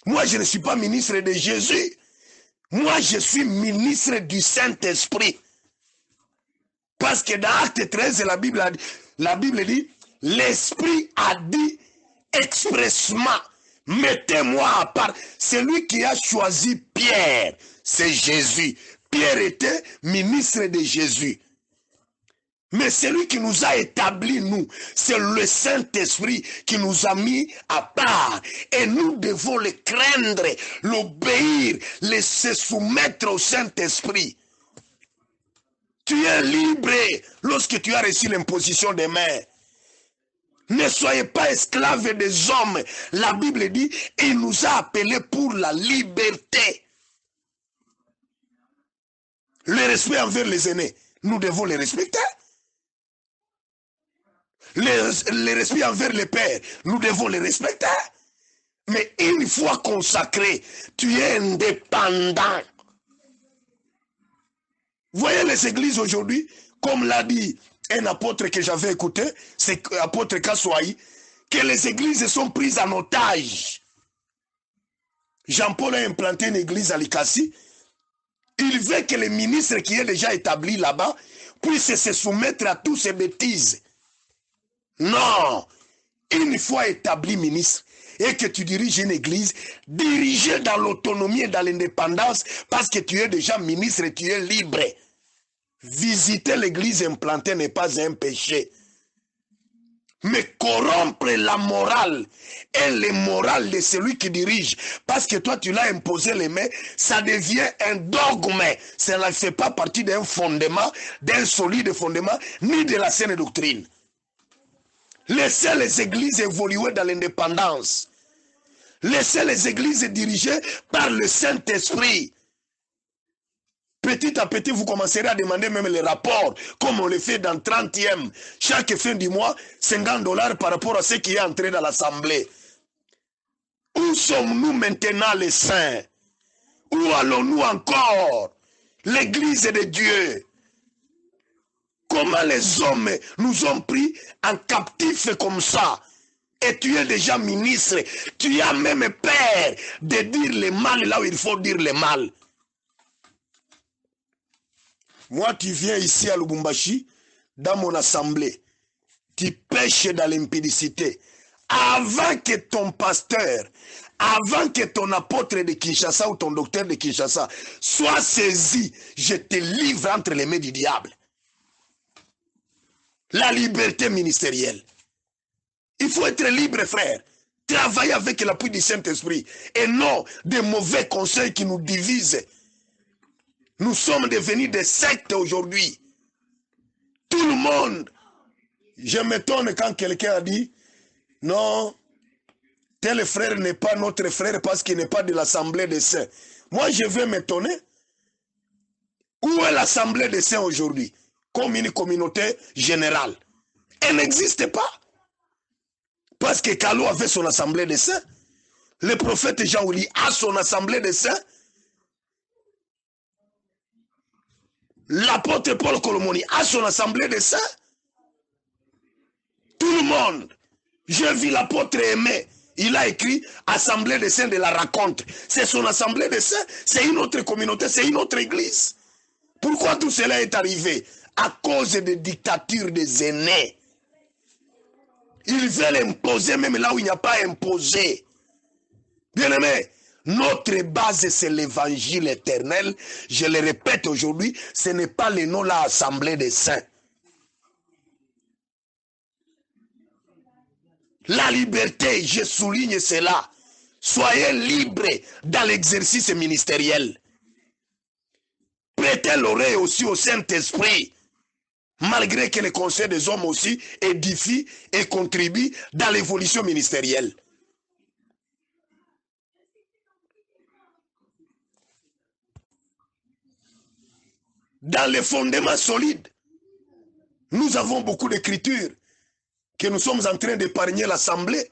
[SPEAKER 1] Moi, je ne suis pas ministre de Jésus. Moi, je suis ministre du Saint-Esprit. Parce que dans Acte 13, la Bible dit, l'Esprit a dit expressement, mettez-moi à part. Celui qui a choisi Pierre, c'est Jésus. Pierre était ministre de Jésus. Mais celui qui nous a établis, nous, c'est le Saint-Esprit qui nous a mis à part. Et nous devons le craindre, l'obéir, se soumettre au Saint-Esprit. Tu es libre lorsque tu as reçu l'imposition des mains. Ne soyez pas esclaves des hommes. La Bible dit, il nous a appelés pour la liberté. Le respect envers les aînés, nous devons les respecter. Le respect envers les pères, nous devons les respecter. Mais une fois consacré, tu es indépendant. Voyez les églises aujourd'hui, comme l'a dit un apôtre que j'avais écouté, c'est l'apôtre Kassoaï, que les églises sont prises en otage. Jean-Paul a implanté une église à Likasi. Il veut que les ministres qui est déjà établi là-bas puissent se soumettre à toutes ces bêtises. Non, une fois établi ministre et que tu diriges une église, dirigée dans l'autonomie et dans l'indépendance parce que tu es déjà ministre et tu es libre. Visiter l'église implantée n'est pas un péché. Mais corrompre la morale et le moral de celui qui dirige, parce que toi tu l'as imposé les mains, ça devient un dogme. Ça ne fait pas partie d'un fondement, d'un solide fondement, ni de la saine doctrine. Laissez les églises évoluer dans l'indépendance. Laissez les églises dirigées par le Saint-Esprit. Petit à petit, vous commencerez à demander même les rapports, comme on le fait dans 30e. Chaque fin du mois, $50 par rapport à ce qui est entré dans l'Assemblée. Où sommes-nous maintenant les saints? Où allons-nous encore? L'Église de Dieu. Comment les hommes nous ont pris en captif comme ça? Et tu es déjà ministre. Tu as même peur de dire le mal là où il faut dire le mal. Moi, tu viens ici à Lubumbashi, dans mon assemblée. Tu pêches dans l'impudicité. Avant que ton pasteur, avant que ton apôtre de Kinshasa ou ton docteur de Kinshasa soit saisi, je te livre entre les mains du diable. La liberté ministérielle. Il faut être libre, frère. Travailler avec l'appui du Saint-Esprit. Et non des mauvais conseils qui nous divisent. Nous sommes devenus des sectes aujourd'hui. Tout le monde. Je m'étonne quand quelqu'un a dit, non, tel frère n'est pas notre frère parce qu'il n'est pas de l'Assemblée des saints. Moi, je vais m'étonner. Où est l'Assemblée des saints aujourd'hui? Comme une communauté générale. Elle n'existe pas. Parce que Kalou avait son Assemblée des saints. Le prophète Jean-Ouli a son Assemblée des saints. L'apôtre Paul Colomoni a son Assemblée des saints. Tout le monde. J'ai vu l'apôtre Aimé. Il a écrit Assemblée des saints de la raconte. C'est son Assemblée des saints. C'est une autre communauté. C'est une autre église. Pourquoi tout cela est arrivé? À cause des dictatures des aînés. Ils veulent imposer même là où il n'y a pas imposé. Bien-aimé, notre base c'est l'évangile éternel. Je le répète aujourd'hui, ce n'est pas le nom la Assemblée des saints. La liberté, je souligne cela. Soyez libres dans l'exercice ministériel. Prêtez l'oreille aussi au Saint-Esprit. Malgré que le conseil des hommes aussi édifie et contribue dans l'évolution ministérielle. Dans les fondements solides, nous avons beaucoup d'écritures que nous sommes en train d'épargner l'Assemblée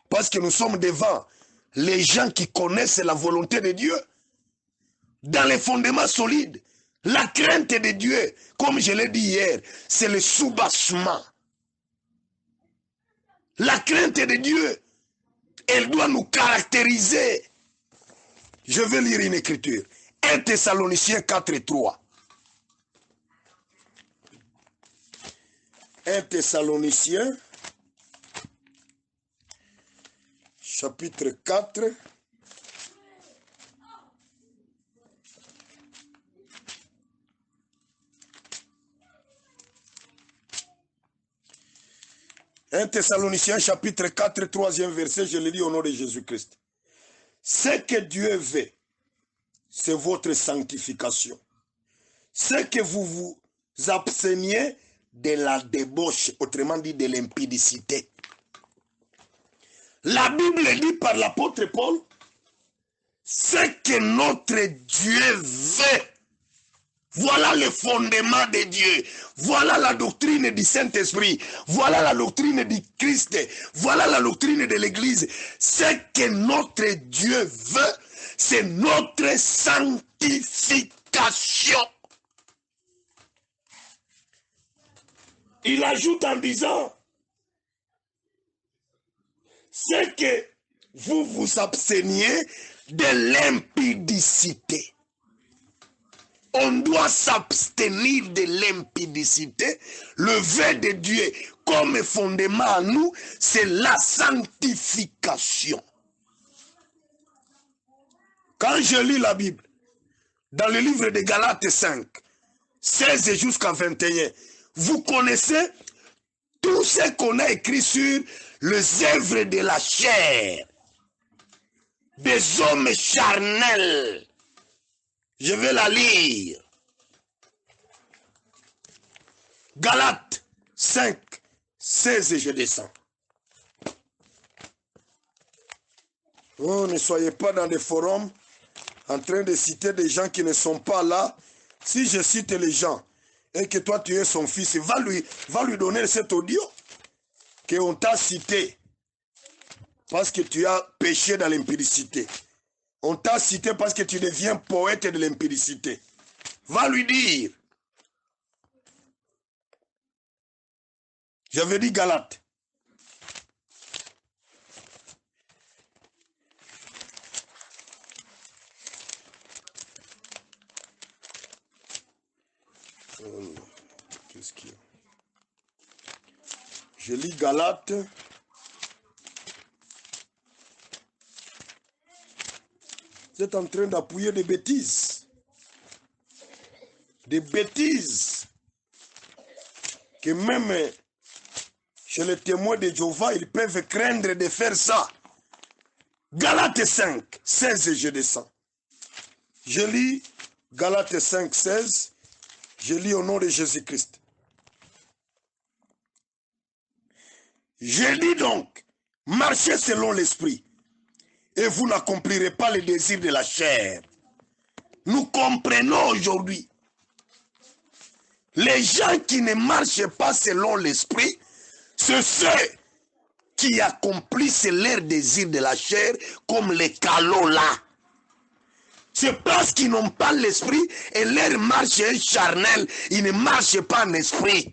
[SPEAKER 1] parce que nous sommes devant les gens qui connaissent la volonté de Dieu. Dans les fondements solides, la crainte de Dieu, comme je l'ai dit hier, c'est le soubassement. La crainte de Dieu, elle doit nous caractériser. Je vais lire une écriture. 1 Thessaloniciens 4:3. 1 Thessaloniciens, chapitre 4. 1 Thessaloniciens chapitre 4, 3e verset, je le lis au nom de Jésus-Christ. Ce que Dieu veut, c'est votre sanctification. Ce que vous vous absteniez de la débauche, autrement dit de l'impudicité. La Bible dit par l'apôtre Paul, ce que notre Dieu veut. Voilà le fondement de Dieu. Voilà la doctrine du Saint-Esprit. Voilà la doctrine du Christ. Voilà la doctrine de l'Église. Ce que notre Dieu veut, c'est notre sanctification. Il ajoute en disant, c'est que vous vous absteniez de l'impudicité. On doit s'abstenir de l'impudicité. Le vœu de Dieu comme fondement à nous, c'est la sanctification. Quand je lis la Bible, dans le livre de Galates 5, 16 jusqu'à 21, vous connaissez tout ce qu'on a écrit sur les œuvres de la chair, des hommes charnels. Je vais la lire. Galates 5, 16 et je descends. Oh, ne soyez pas dans des forums en train de citer des gens qui ne sont pas là. Si je cite les gens et que toi tu es son fils, va lui donner cet audio qu'on t'a cité parce que tu as péché dans l'impudicité. On t'a cité parce que tu deviens poète de l'impudicité. Va lui dire. J'avais dit Galates. Qu'est-ce qu'il y a? Je lis Galates. Vous êtes en train d'appuyer des bêtises. Des bêtises. Que même chez les témoins de Jéhovah, ils peuvent craindre de faire ça. Galates 5, 16 et je descends. Je lis Galates 5, 16. Je lis au nom de Jésus-Christ. Je dis donc, marchez selon l'esprit. Et vous n'accomplirez pas les désirs de la chair. Nous comprenons aujourd'hui. Les gens qui ne marchent pas selon l'esprit, c'est ceux qui accomplissent leurs désirs de la chair comme les calots là. C'est parce qu'ils n'ont pas l'esprit et leur marche est charnelle. Ils ne marchent pas en esprit.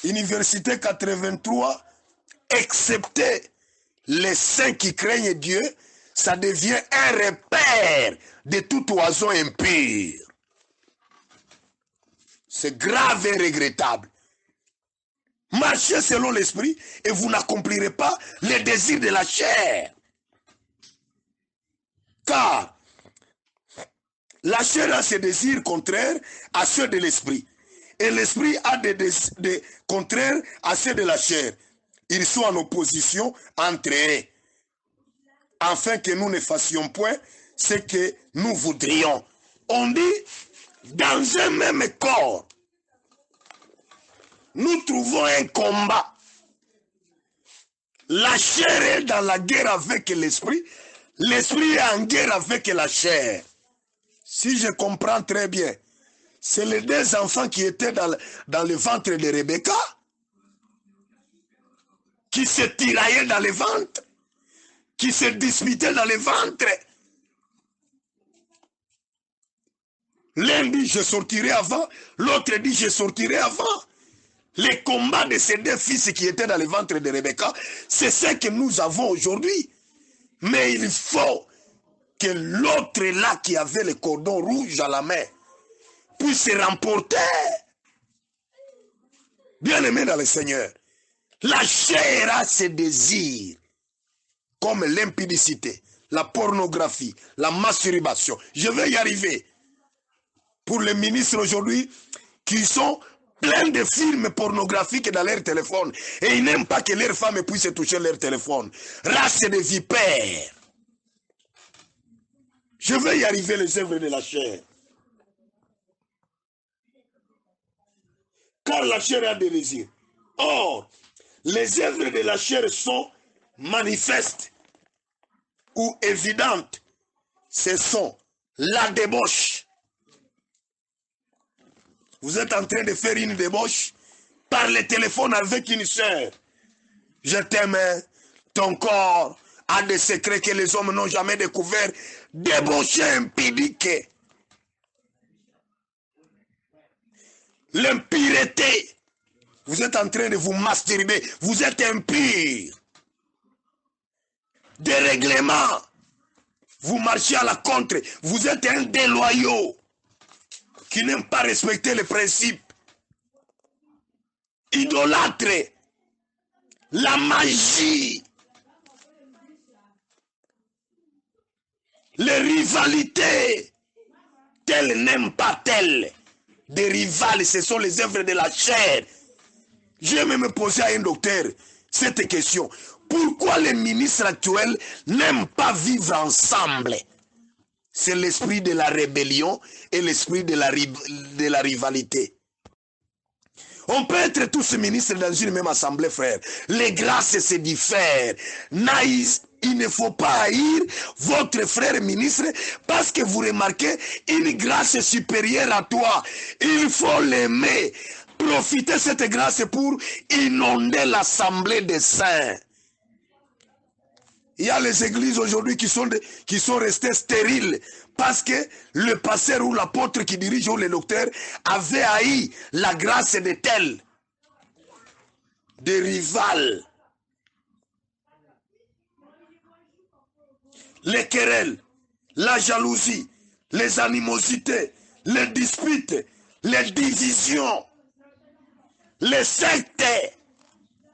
[SPEAKER 1] Université 83, excepté les saints qui craignent Dieu, ça devient un repère de tout oiseau impur. C'est grave et regrettable. Marchez selon l'esprit et vous n'accomplirez pas les désirs de la chair. Car la chair a ses désirs contraires à ceux de l'esprit. Et l'esprit a des désirs contraires à ceux de la chair. Ils sont en opposition entre eux. Afin que nous ne fassions point ce que nous voudrions. On dit, dans un même corps, nous trouvons un combat. La chair est dans la guerre avec l'esprit. L'esprit est en guerre avec la chair. Si je comprends très bien, c'est les deux enfants qui étaient dans le ventre de Rebecca, qui se tiraillaient dans le ventre, qui se disputaient dans le ventre. L'un dit je sortirai avant, l'autre dit je sortirai avant. Les combats de ces deux fils qui étaient dans le ventre de Rebecca, c'est ce que nous avons aujourd'hui. Mais il faut que l'autre là qui avait le cordon rouge à la main puisse remporter. Bien-aimé dans le Seigneur, la chair a ses désirs, comme l'impudicité, la pornographie, la masturbation. Je vais y arriver. Pour les ministres aujourd'hui qui sont plein de films pornographiques dans leur téléphone. Et ils n'aiment pas que leurs femmes puissent toucher leur téléphone. Race de vipères. Je vais y arriver, les œuvres de la chair. Car la chair a des désirs. Or, les œuvres de la chair sont manifestes ou évidentes. Ce sont la débauche. Vous êtes en train de faire une débauche par le téléphone avec une sœur. Je t'aime, ton corps a des secrets que les hommes n'ont jamais découverts. Débauché impudique. L'impureté. Vous êtes en train de vous masturber. Vous êtes impur. Dérèglement. Vous marchez à la contre. Vous êtes un déloyau qui n'aime pas respecter les principes. Idolâtre. La magie. Les rivalités. Tel n'aime pas tel. Des rivales, ce sont les œuvres de la chair. J'ai même posé à un docteur cette question. Pourquoi les ministres actuels n'aiment pas vivre ensemble? C'est l'esprit de la rébellion et l'esprit de la rivalité. On peut être tous ministres dans une même assemblée, frère. Les grâces se diffèrent. Naïs, il ne faut pas haïr votre frère ministre parce que vous remarquez une grâce supérieure à toi. Il faut l'aimer. Profitez de cette grâce pour inonder l'assemblée des saints. Il y a les églises aujourd'hui qui sont restées stériles parce que le pasteur ou l'apôtre qui dirige ou le docteur avait haï la grâce de tels, des rivales. Les querelles, la jalousie, les animosités, les disputes, les divisions, les sectes.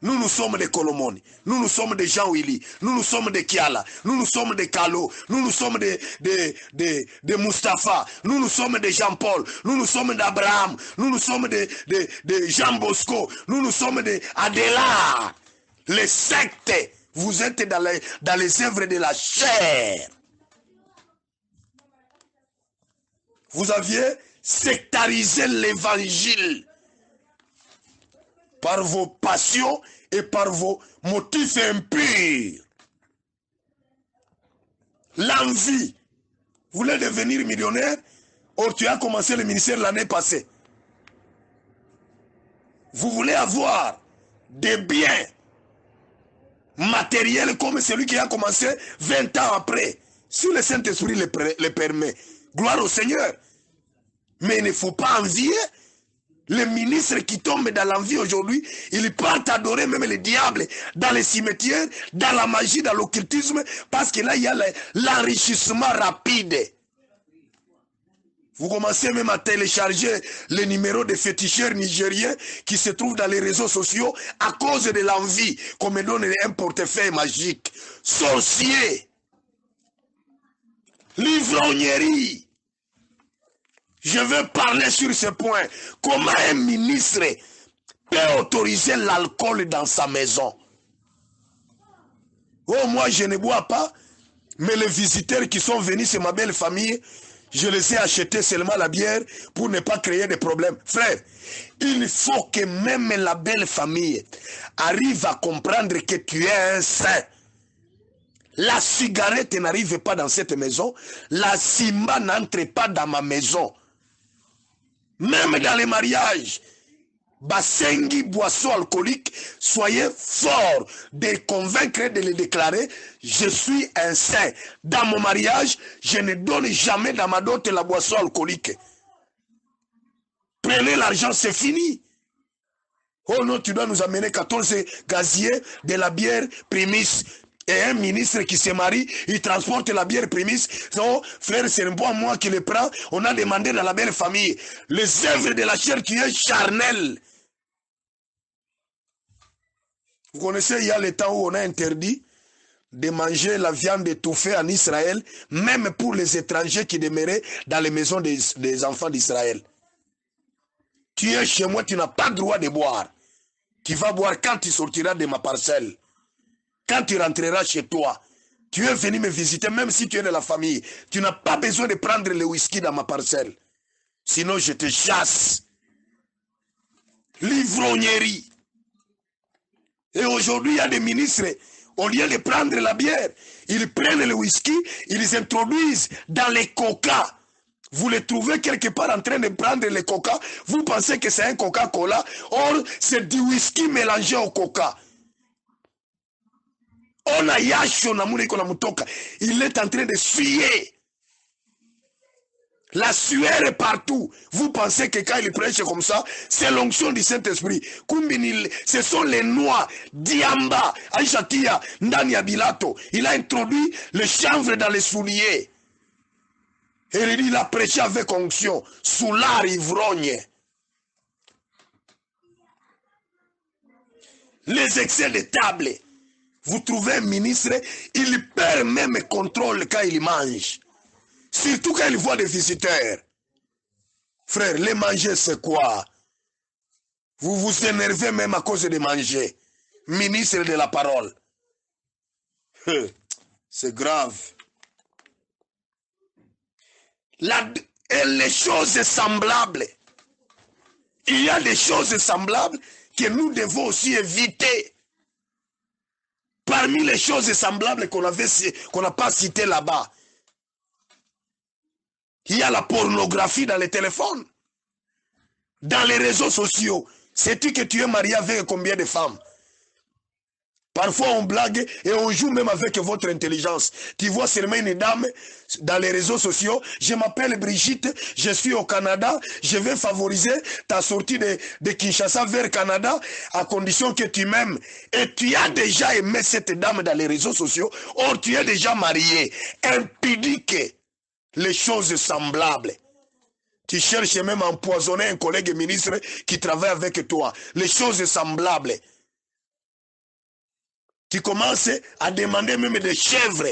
[SPEAKER 1] Nous sommes des Colomoni, nous sommes des Jean Willy, nous sommes des Kiala, nous sommes des Kalo, nous sommes des Mustapha, nous sommes des Jean-Paul, nous sommes d'Abraham, nous sommes de Jean Bosco, nous sommes des Adela. Les sectes, vous êtes dans les œuvres de la chair. Vous aviez sectarisé l'évangile par vos passions et par vos motifs impurs. L'envie. Vous voulez devenir millionnaire? Or, tu as commencé le ministère l'année passée. Vous voulez avoir des biens matériels comme celui qui a commencé 20 ans après. Si le Saint-Esprit le permet. Gloire au Seigneur. Mais il ne faut pas envier. Les ministres qui tombent dans l'envie aujourd'hui, ils partent adorer même le diable dans les cimetières, dans la magie, dans l'occultisme, parce que là, il y a l'enrichissement rapide. Vous commencez même à télécharger les numéros des féticheurs nigériens qui se trouvent dans les réseaux sociaux à cause de l'envie qu'on me donne un portefeuille magique. Sorcier, l'ivrognerie. Je veux parler sur ce point. Comment un ministre peut autoriser l'alcool dans sa maison? Oh, moi je ne bois pas, mais les visiteurs qui sont venus, c'est ma belle famille, je les ai achetés seulement la bière pour ne pas créer de problèmes. Frère, il faut que même la belle famille arrive à comprendre que tu es un saint. La cigarette n'arrive pas dans cette maison, la simba n'entre pas dans ma maison. Même dans les mariages, Basengi, boisson alcoolique, soyez forts de convaincre, de le déclarer, je suis un saint. Dans mon mariage, je ne donne jamais dans ma dot la boisson alcoolique. Prenez l'argent, c'est fini. Oh non, tu dois nous amener 14 gaziers de la bière prémisse. Et un ministre qui se marie, il transporte la bière prémisse. Non, frère, c'est un bon moi qui le prend. On a demandé dans la belle famille. Les œuvres de la chair qui est charnelle. Vous connaissez, il y a le temps où on a interdit de manger la viande étouffée en Israël, même pour les étrangers qui demeuraient dans les maisons des enfants d'Israël. Tu es chez moi, tu n'as pas le droit de boire. Tu vas boire quand tu sortiras de ma parcelle. Quand tu rentreras chez toi. Tu es venu me visiter, même si tu es de la famille. Tu n'as pas besoin de prendre le whisky dans ma parcelle. Sinon, je te chasse. L'ivrognerie. Et aujourd'hui, il y a des ministres, au lieu de prendre la bière, ils prennent le whisky, ils les introduisent dans les coca. Vous les trouvez quelque part en train de prendre le coca, vous pensez que c'est un Coca-Cola, or c'est du whisky mélangé au coca. On a yasho na muneko na mutoka. Il est en train de suer. La sueur est partout. Vous pensez que quand il prêche comme ça, c'est l'onction du Saint-Esprit. Ce sont les noix d'Iamba, Aïchatia, Ndania Bilato. Il a introduit le chanvre dans les souliers. Et il a prêché avec onction, sous l'art ivrogne. Les excès de table. Vous trouvez un ministre, il perd même contrôle quand il mange. Surtout quand il voit des visiteurs. Frère, les manger c'est quoi? Vous vous énervez même à cause de manger. Ministre de la parole. C'est grave. Et les choses semblables. Il y a des choses semblables que nous devons aussi éviter. Parmi les choses semblables qu'on n'a pas citées là-bas, il y a la pornographie dans les téléphones, dans les réseaux sociaux. Sais-tu que tu es marié avec combien de femmes? Parfois on blague et on joue même avec votre intelligence. Tu vois seulement une dame dans les réseaux sociaux. Je m'appelle Brigitte, je suis au Canada. Je vais favoriser ta sortie de Kinshasa vers Canada à condition que tu m'aimes. Et tu as déjà aimé cette dame dans les réseaux sociaux. Or tu es déjà marié. Impudique. Les choses semblables. Tu cherches même à empoisonner un collègue ministre qui travaille avec toi. Les choses semblables. Tu commences à demander même des chèvres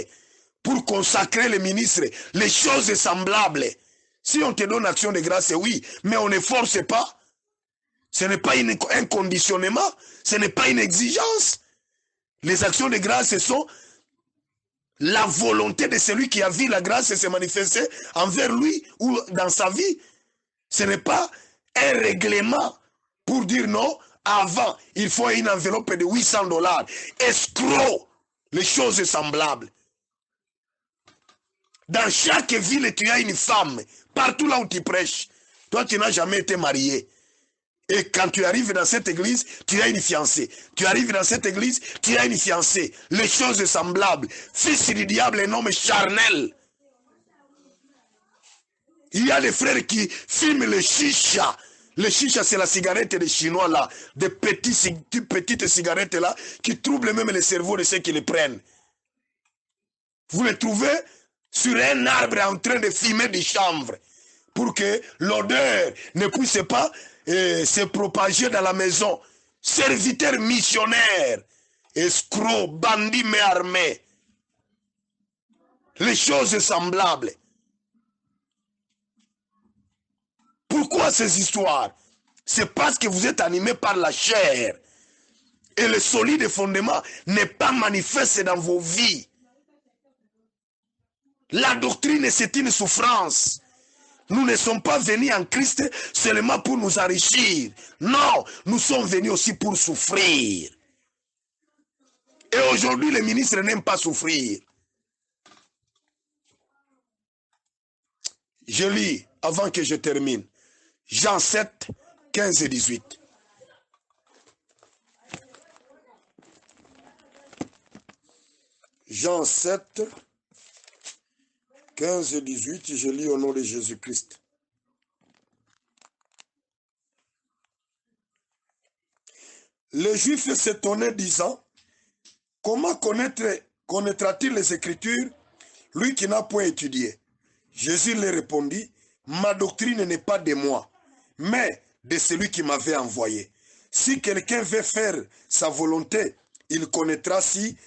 [SPEAKER 1] pour consacrer les ministres. Les choses semblables. Si on te donne action de grâce, oui, mais on ne force pas. Ce n'est pas un conditionnement, ce n'est pas une exigence. Les actions de grâce sont la volonté de celui qui a vu la grâce se manifester envers lui ou dans sa vie. Ce n'est pas un règlement pour dire non, avant, il faut une enveloppe de $800. Escroc, les choses semblables. Dans chaque ville, tu as une femme. Partout là où tu prêches. Toi, tu n'as jamais été marié. Et quand tu arrives dans cette église, tu as une fiancée. Tu arrives dans cette église, tu as une fiancée. Les choses semblables. Fils du diable, un homme charnel. Il y a des frères qui fument le chicha. Le chicha, c'est la cigarette des Chinois là. Des petites cigarettes là qui troublent même le cerveau de ceux qui les prennent. Vous les trouvez sur un arbre en train de fumer du chanvre. Pour que l'odeur ne puisse pas se propager dans la maison. Serviteur missionnaire, escroc, bandit mais armé. Les choses semblables. Pourquoi ces histoires? C'est parce que vous êtes animé par la chair. Et le solide fondement n'est pas manifeste dans vos vies. La doctrine, c'est une souffrance. Nous ne sommes pas venus en Christ seulement pour nous enrichir. Non, nous sommes venus aussi pour souffrir. Et aujourd'hui, les ministres n'aiment pas souffrir. Je lis, avant que je termine, Jean 7, 15 et 18. Jean 7, 15 et 18, je lis au nom de Jésus-Christ. Les Juifs s'étonnaient disant, comment connaîtra-t-il les Écritures, lui qui n'a point étudié? Jésus leur répondit, ma doctrine n'est pas de moi, mais de celui qui m'avait envoyé. Si quelqu'un veut faire sa volonté, il connaîtra si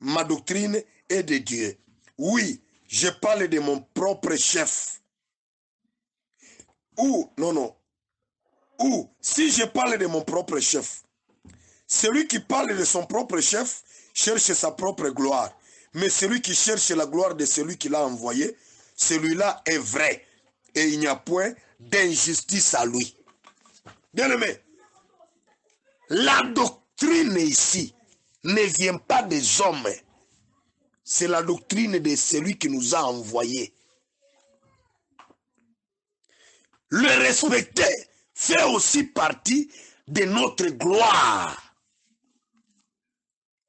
[SPEAKER 1] ma doctrine est de Dieu. Oui, je parle de mon propre chef. Ou Ou, si je parle de mon propre chef, celui qui parle de son propre chef cherche sa propre gloire. Mais celui qui cherche la gloire de celui qui l'a envoyé, celui-là est vrai. Et il n'y a point d'injustice à lui. Bien-aimé, la doctrine ici ne vient pas des hommes. C'est la doctrine de celui qui nous a envoyés. Le respecter fait aussi partie de notre gloire.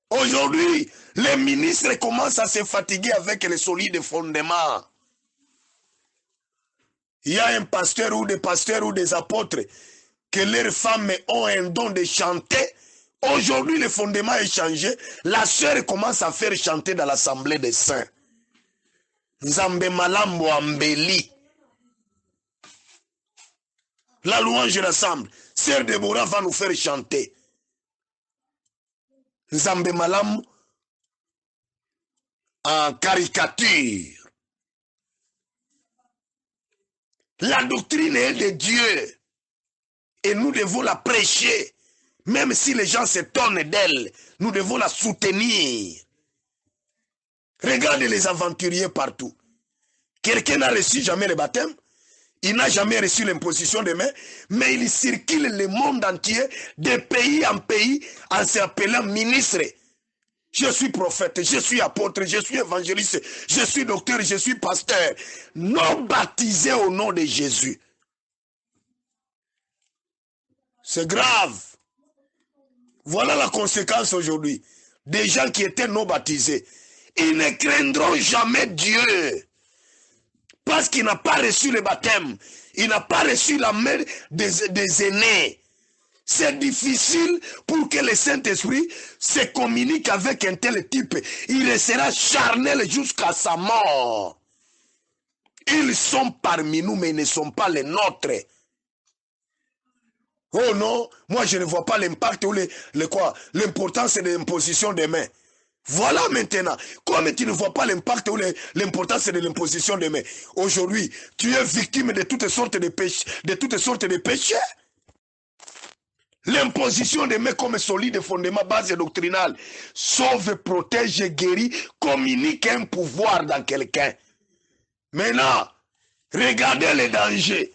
[SPEAKER 1] Aujourd'hui, les ministres commencent à se fatiguer avec les solides fondements. Il y a un pasteur ou des pasteurs ou des apôtres que leurs femmes ont un don de chanter. Aujourd'hui, le fondement est changé. La sœur commence à faire chanter dans l'assemblée des saints. Nzambe malambo ambeli. La louange rassemble. Sœur Déborah va nous faire chanter. Nzambe malambo en caricature. La doctrine est de Dieu. Et nous devons la prêcher. Même si les gens s'étonnent d'elle, nous devons la soutenir. Regardez les aventuriers partout. Quelqu'un n'a reçu jamais le baptême. Il n'a jamais reçu l'imposition de main. Mais il circule le monde entier, de pays en pays, en s'appelant ministre. Je suis prophète, je suis apôtre, je suis évangéliste, je suis docteur, je suis pasteur. Non baptisé au nom de Jésus. C'est grave. Voilà la conséquence aujourd'hui. Des gens qui étaient non baptisés. Ils ne craindront jamais Dieu. Parce qu'il n'a pas reçu le baptême. Il n'a pas reçu la main des aînés. C'est difficile pour que le Saint-Esprit se communique avec un tel type. Il restera charnel jusqu'à sa mort. Ils sont parmi nous, mais ils ne sont pas les nôtres. Oh non, moi je ne vois pas l'impact ou l'importance de l'imposition des mains. Voilà maintenant, comme tu ne vois pas l'impact ou l'importance de l'imposition des mains, aujourd'hui, tu es victime de toutes sortes de péchés, L'imposition des mains comme solide fondement, base doctrinale, sauve, protège, guérit, communique un pouvoir dans quelqu'un. Maintenant, regardez les dangers.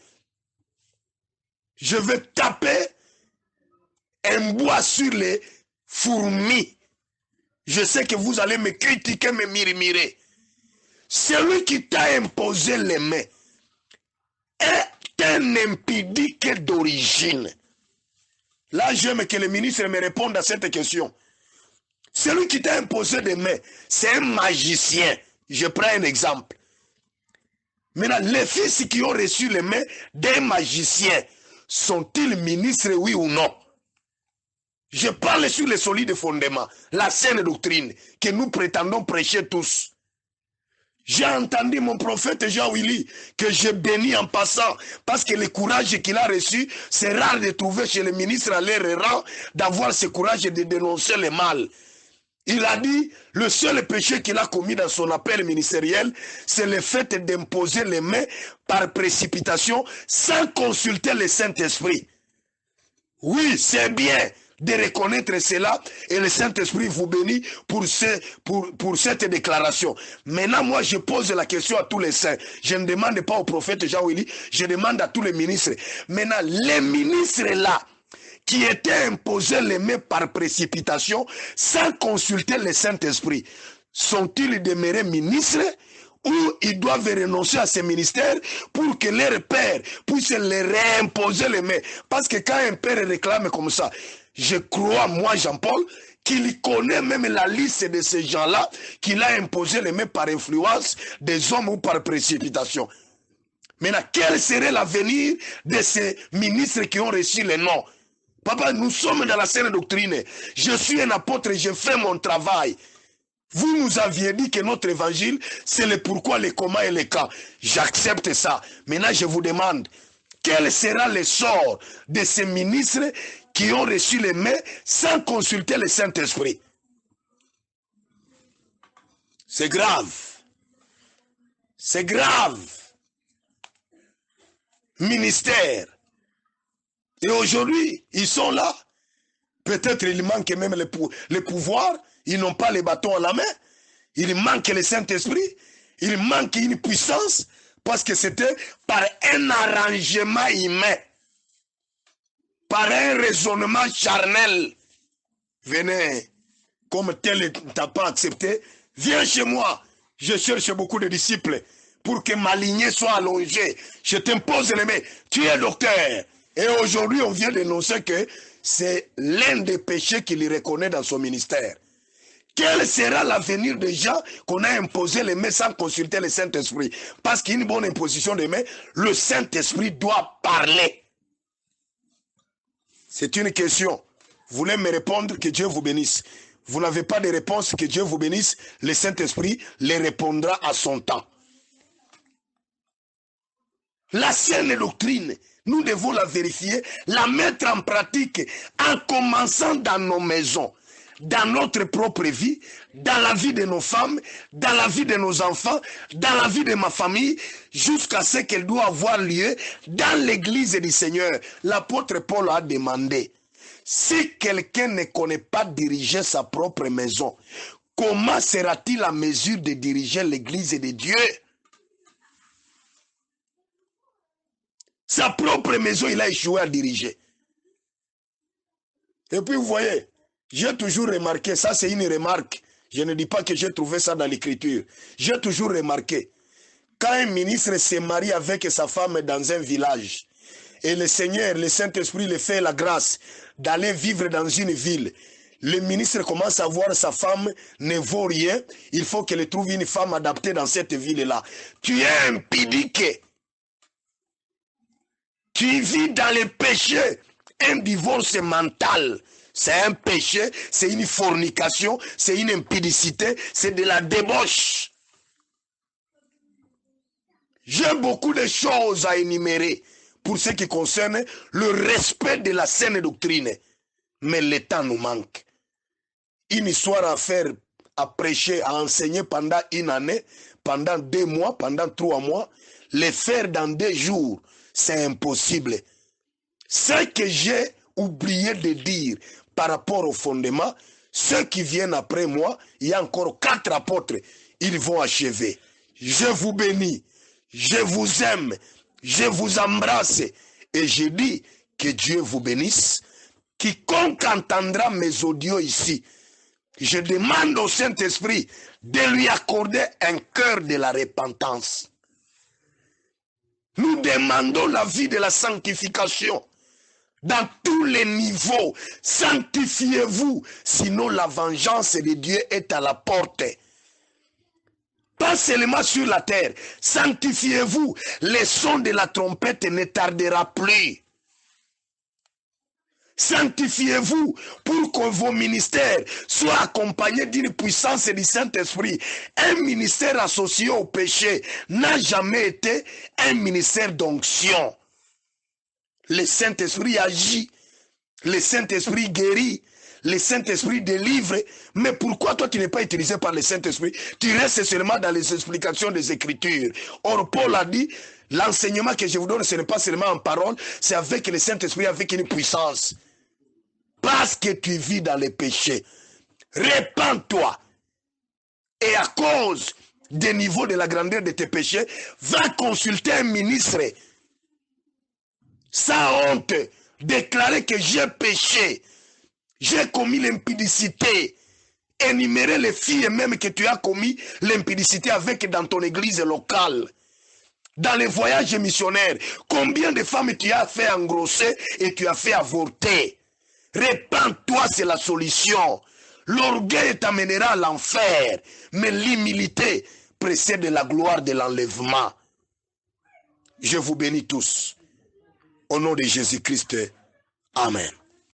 [SPEAKER 1] Je vais taper un bois sur les fourmis. Je sais que vous allez me critiquer, me murmurer. Celui qui t'a imposé les mains est un impudique d'origine. Là, j'aime que le ministre me réponde à cette question. Celui qui t'a imposé des mains, c'est un magicien. Je prends un exemple. Maintenant, les fils qui ont reçu les mains d'un magicien, sont-ils ministres, oui ou non? Je parle sur les solides fondements, la saine doctrine que nous prétendons prêcher tous. J'ai entendu mon prophète Jean-Willy que je bénis en passant parce que le courage qu'il a reçu, c'est rare de trouver chez les ministres à leur rang d'avoir ce courage de dénoncer le mal. Il a dit, le seul péché qu'il a commis dans son appel ministériel, c'est le fait d'imposer les mains par précipitation sans consulter le Saint-Esprit. Oui, c'est bien de reconnaître cela et le Saint-Esprit vous bénit pour cette déclaration. Maintenant, moi, je pose la question à tous les saints. Je ne demande pas au prophète Jean-Willy, je demande à tous les ministres. Maintenant, les ministres là, qui étaient imposés les mains par précipitation sans consulter le Saint-Esprit, sont-ils demeurés ministres ou ils doivent renoncer à ces ministères pour que leur père puisse les réimposer les mains? Parce que quand un père réclame comme ça, je crois, moi Jean-Paul, qu'il connaît même la liste de ces gens-là qu'il a imposé les mains par influence des hommes ou par précipitation. Maintenant, quel serait l'avenir de ces ministres qui ont reçu les noms? Papa, nous sommes dans la saine doctrine. Je suis un apôtre et je fais mon travail. Vous nous aviez dit que notre évangile, c'est le pourquoi, le comment et le quand. J'accepte ça. Maintenant, je vous demande, quel sera le sort de ces ministres qui ont reçu les mains sans consulter le Saint-Esprit? C'est grave. C'est grave. Ministère. Et aujourd'hui, ils sont là. Peut-être il manque même le pouvoir. Ils n'ont pas les bâtons à la main. Il manque le Saint-Esprit. Il manque une puissance. Parce que c'était par un arrangement humain. Par un raisonnement charnel. Venez, comme tel t'a pas accepté, viens chez moi. Je cherche beaucoup de disciples pour que ma lignée soit allongée. Je t'impose les mains. Tu es docteur. Et aujourd'hui, on vient d'énoncer que c'est l'un des péchés qu'il reconnaît dans son ministère. Quel sera l'avenir des gens qu'on a imposé les mains sans consulter le Saint-Esprit? Parce qu'une bonne imposition des mains, le Saint-Esprit doit parler. C'est une question. Vous voulez me répondre, que Dieu vous bénisse. Vous n'avez pas de réponse, que Dieu vous bénisse. Le Saint-Esprit les répondra à son temps. La saine doctrine, nous devons la vérifier, la mettre en pratique en commençant dans nos maisons, dans notre propre vie, dans la vie de nos femmes, dans la vie de nos enfants, dans la vie de ma famille, jusqu'à ce qu'elle doit avoir lieu dans l'église du Seigneur. L'apôtre Paul a demandé, si quelqu'un ne connaît pas diriger sa propre maison, comment sera-t-il à mesure de diriger l'église de Dieu? Sa propre maison, il a échoué à diriger. Et puis vous voyez, j'ai toujours remarqué, ça c'est une remarque, je ne dis pas que j'ai trouvé ça dans l'écriture, j'ai toujours remarqué, quand un ministre se marie avec sa femme dans un village, et le Seigneur, le Saint-Esprit le fait la grâce d'aller vivre dans une ville, le ministre commence à voir sa femme ne vaut rien, il faut qu'elle trouve une femme adaptée dans cette ville-là. Tu es impudique. Tu vis dans le péché, un divorce mental. C'est un péché, c'est une fornication, c'est une impudicité, c'est de la débauche. J'ai beaucoup de choses à énumérer pour ce qui concerne le respect de la saine doctrine. Mais le temps nous manque. Une histoire à faire, à prêcher, à enseigner pendant une année, pendant 2 mois, pendant 3 mois, le faire dans 2 jours, c'est impossible. Ce que j'ai oublié de dire par rapport au fondement, ceux qui viennent après moi, il y a encore 4 apôtres, ils vont achever. Je vous bénis, je vous aime, je vous embrasse et je dis que Dieu vous bénisse. Quiconque entendra mes audios ici, je demande au Saint-Esprit de lui accorder un cœur de la repentance. Nous demandons la vie de la sanctification. Dans tous les niveaux, sanctifiez-vous, sinon la vengeance de Dieu est à la porte. Pas seulement sur la terre, sanctifiez-vous, le son de la trompette ne tardera plus. Sanctifiez-vous pour que vos ministères soient accompagnés d'une puissance du Saint-Esprit. Un ministère associé au péché n'a jamais été un ministère d'onction. Le Saint-Esprit agit, le Saint-Esprit guérit, le Saint-Esprit délivre. Mais pourquoi toi tu n'es pas utilisé par le Saint-Esprit? Tu restes seulement dans les explications des Écritures. Or Paul a dit, l'enseignement que je vous donne, ce n'est pas seulement en parole, c'est avec le Saint-Esprit, avec une puissance. Parce que tu vis dans les péchés, répands-toi. Et à cause des niveaux de la grandeur de tes péchés, va consulter un ministre. Sans honte, déclarer que j'ai péché, j'ai commis l'impudicité, énumérer les filles même que tu as commis l'impudicité avec dans ton église locale. Dans les voyages missionnaires, combien de femmes tu as fait engrosser et tu as fait avorter? Répands-toi, c'est la solution. L'orgueil t'amènera à l'enfer, mais l'humilité précède la gloire de l'enlèvement. Je vous bénis tous. Au nom de Jésus-Christ, Amen.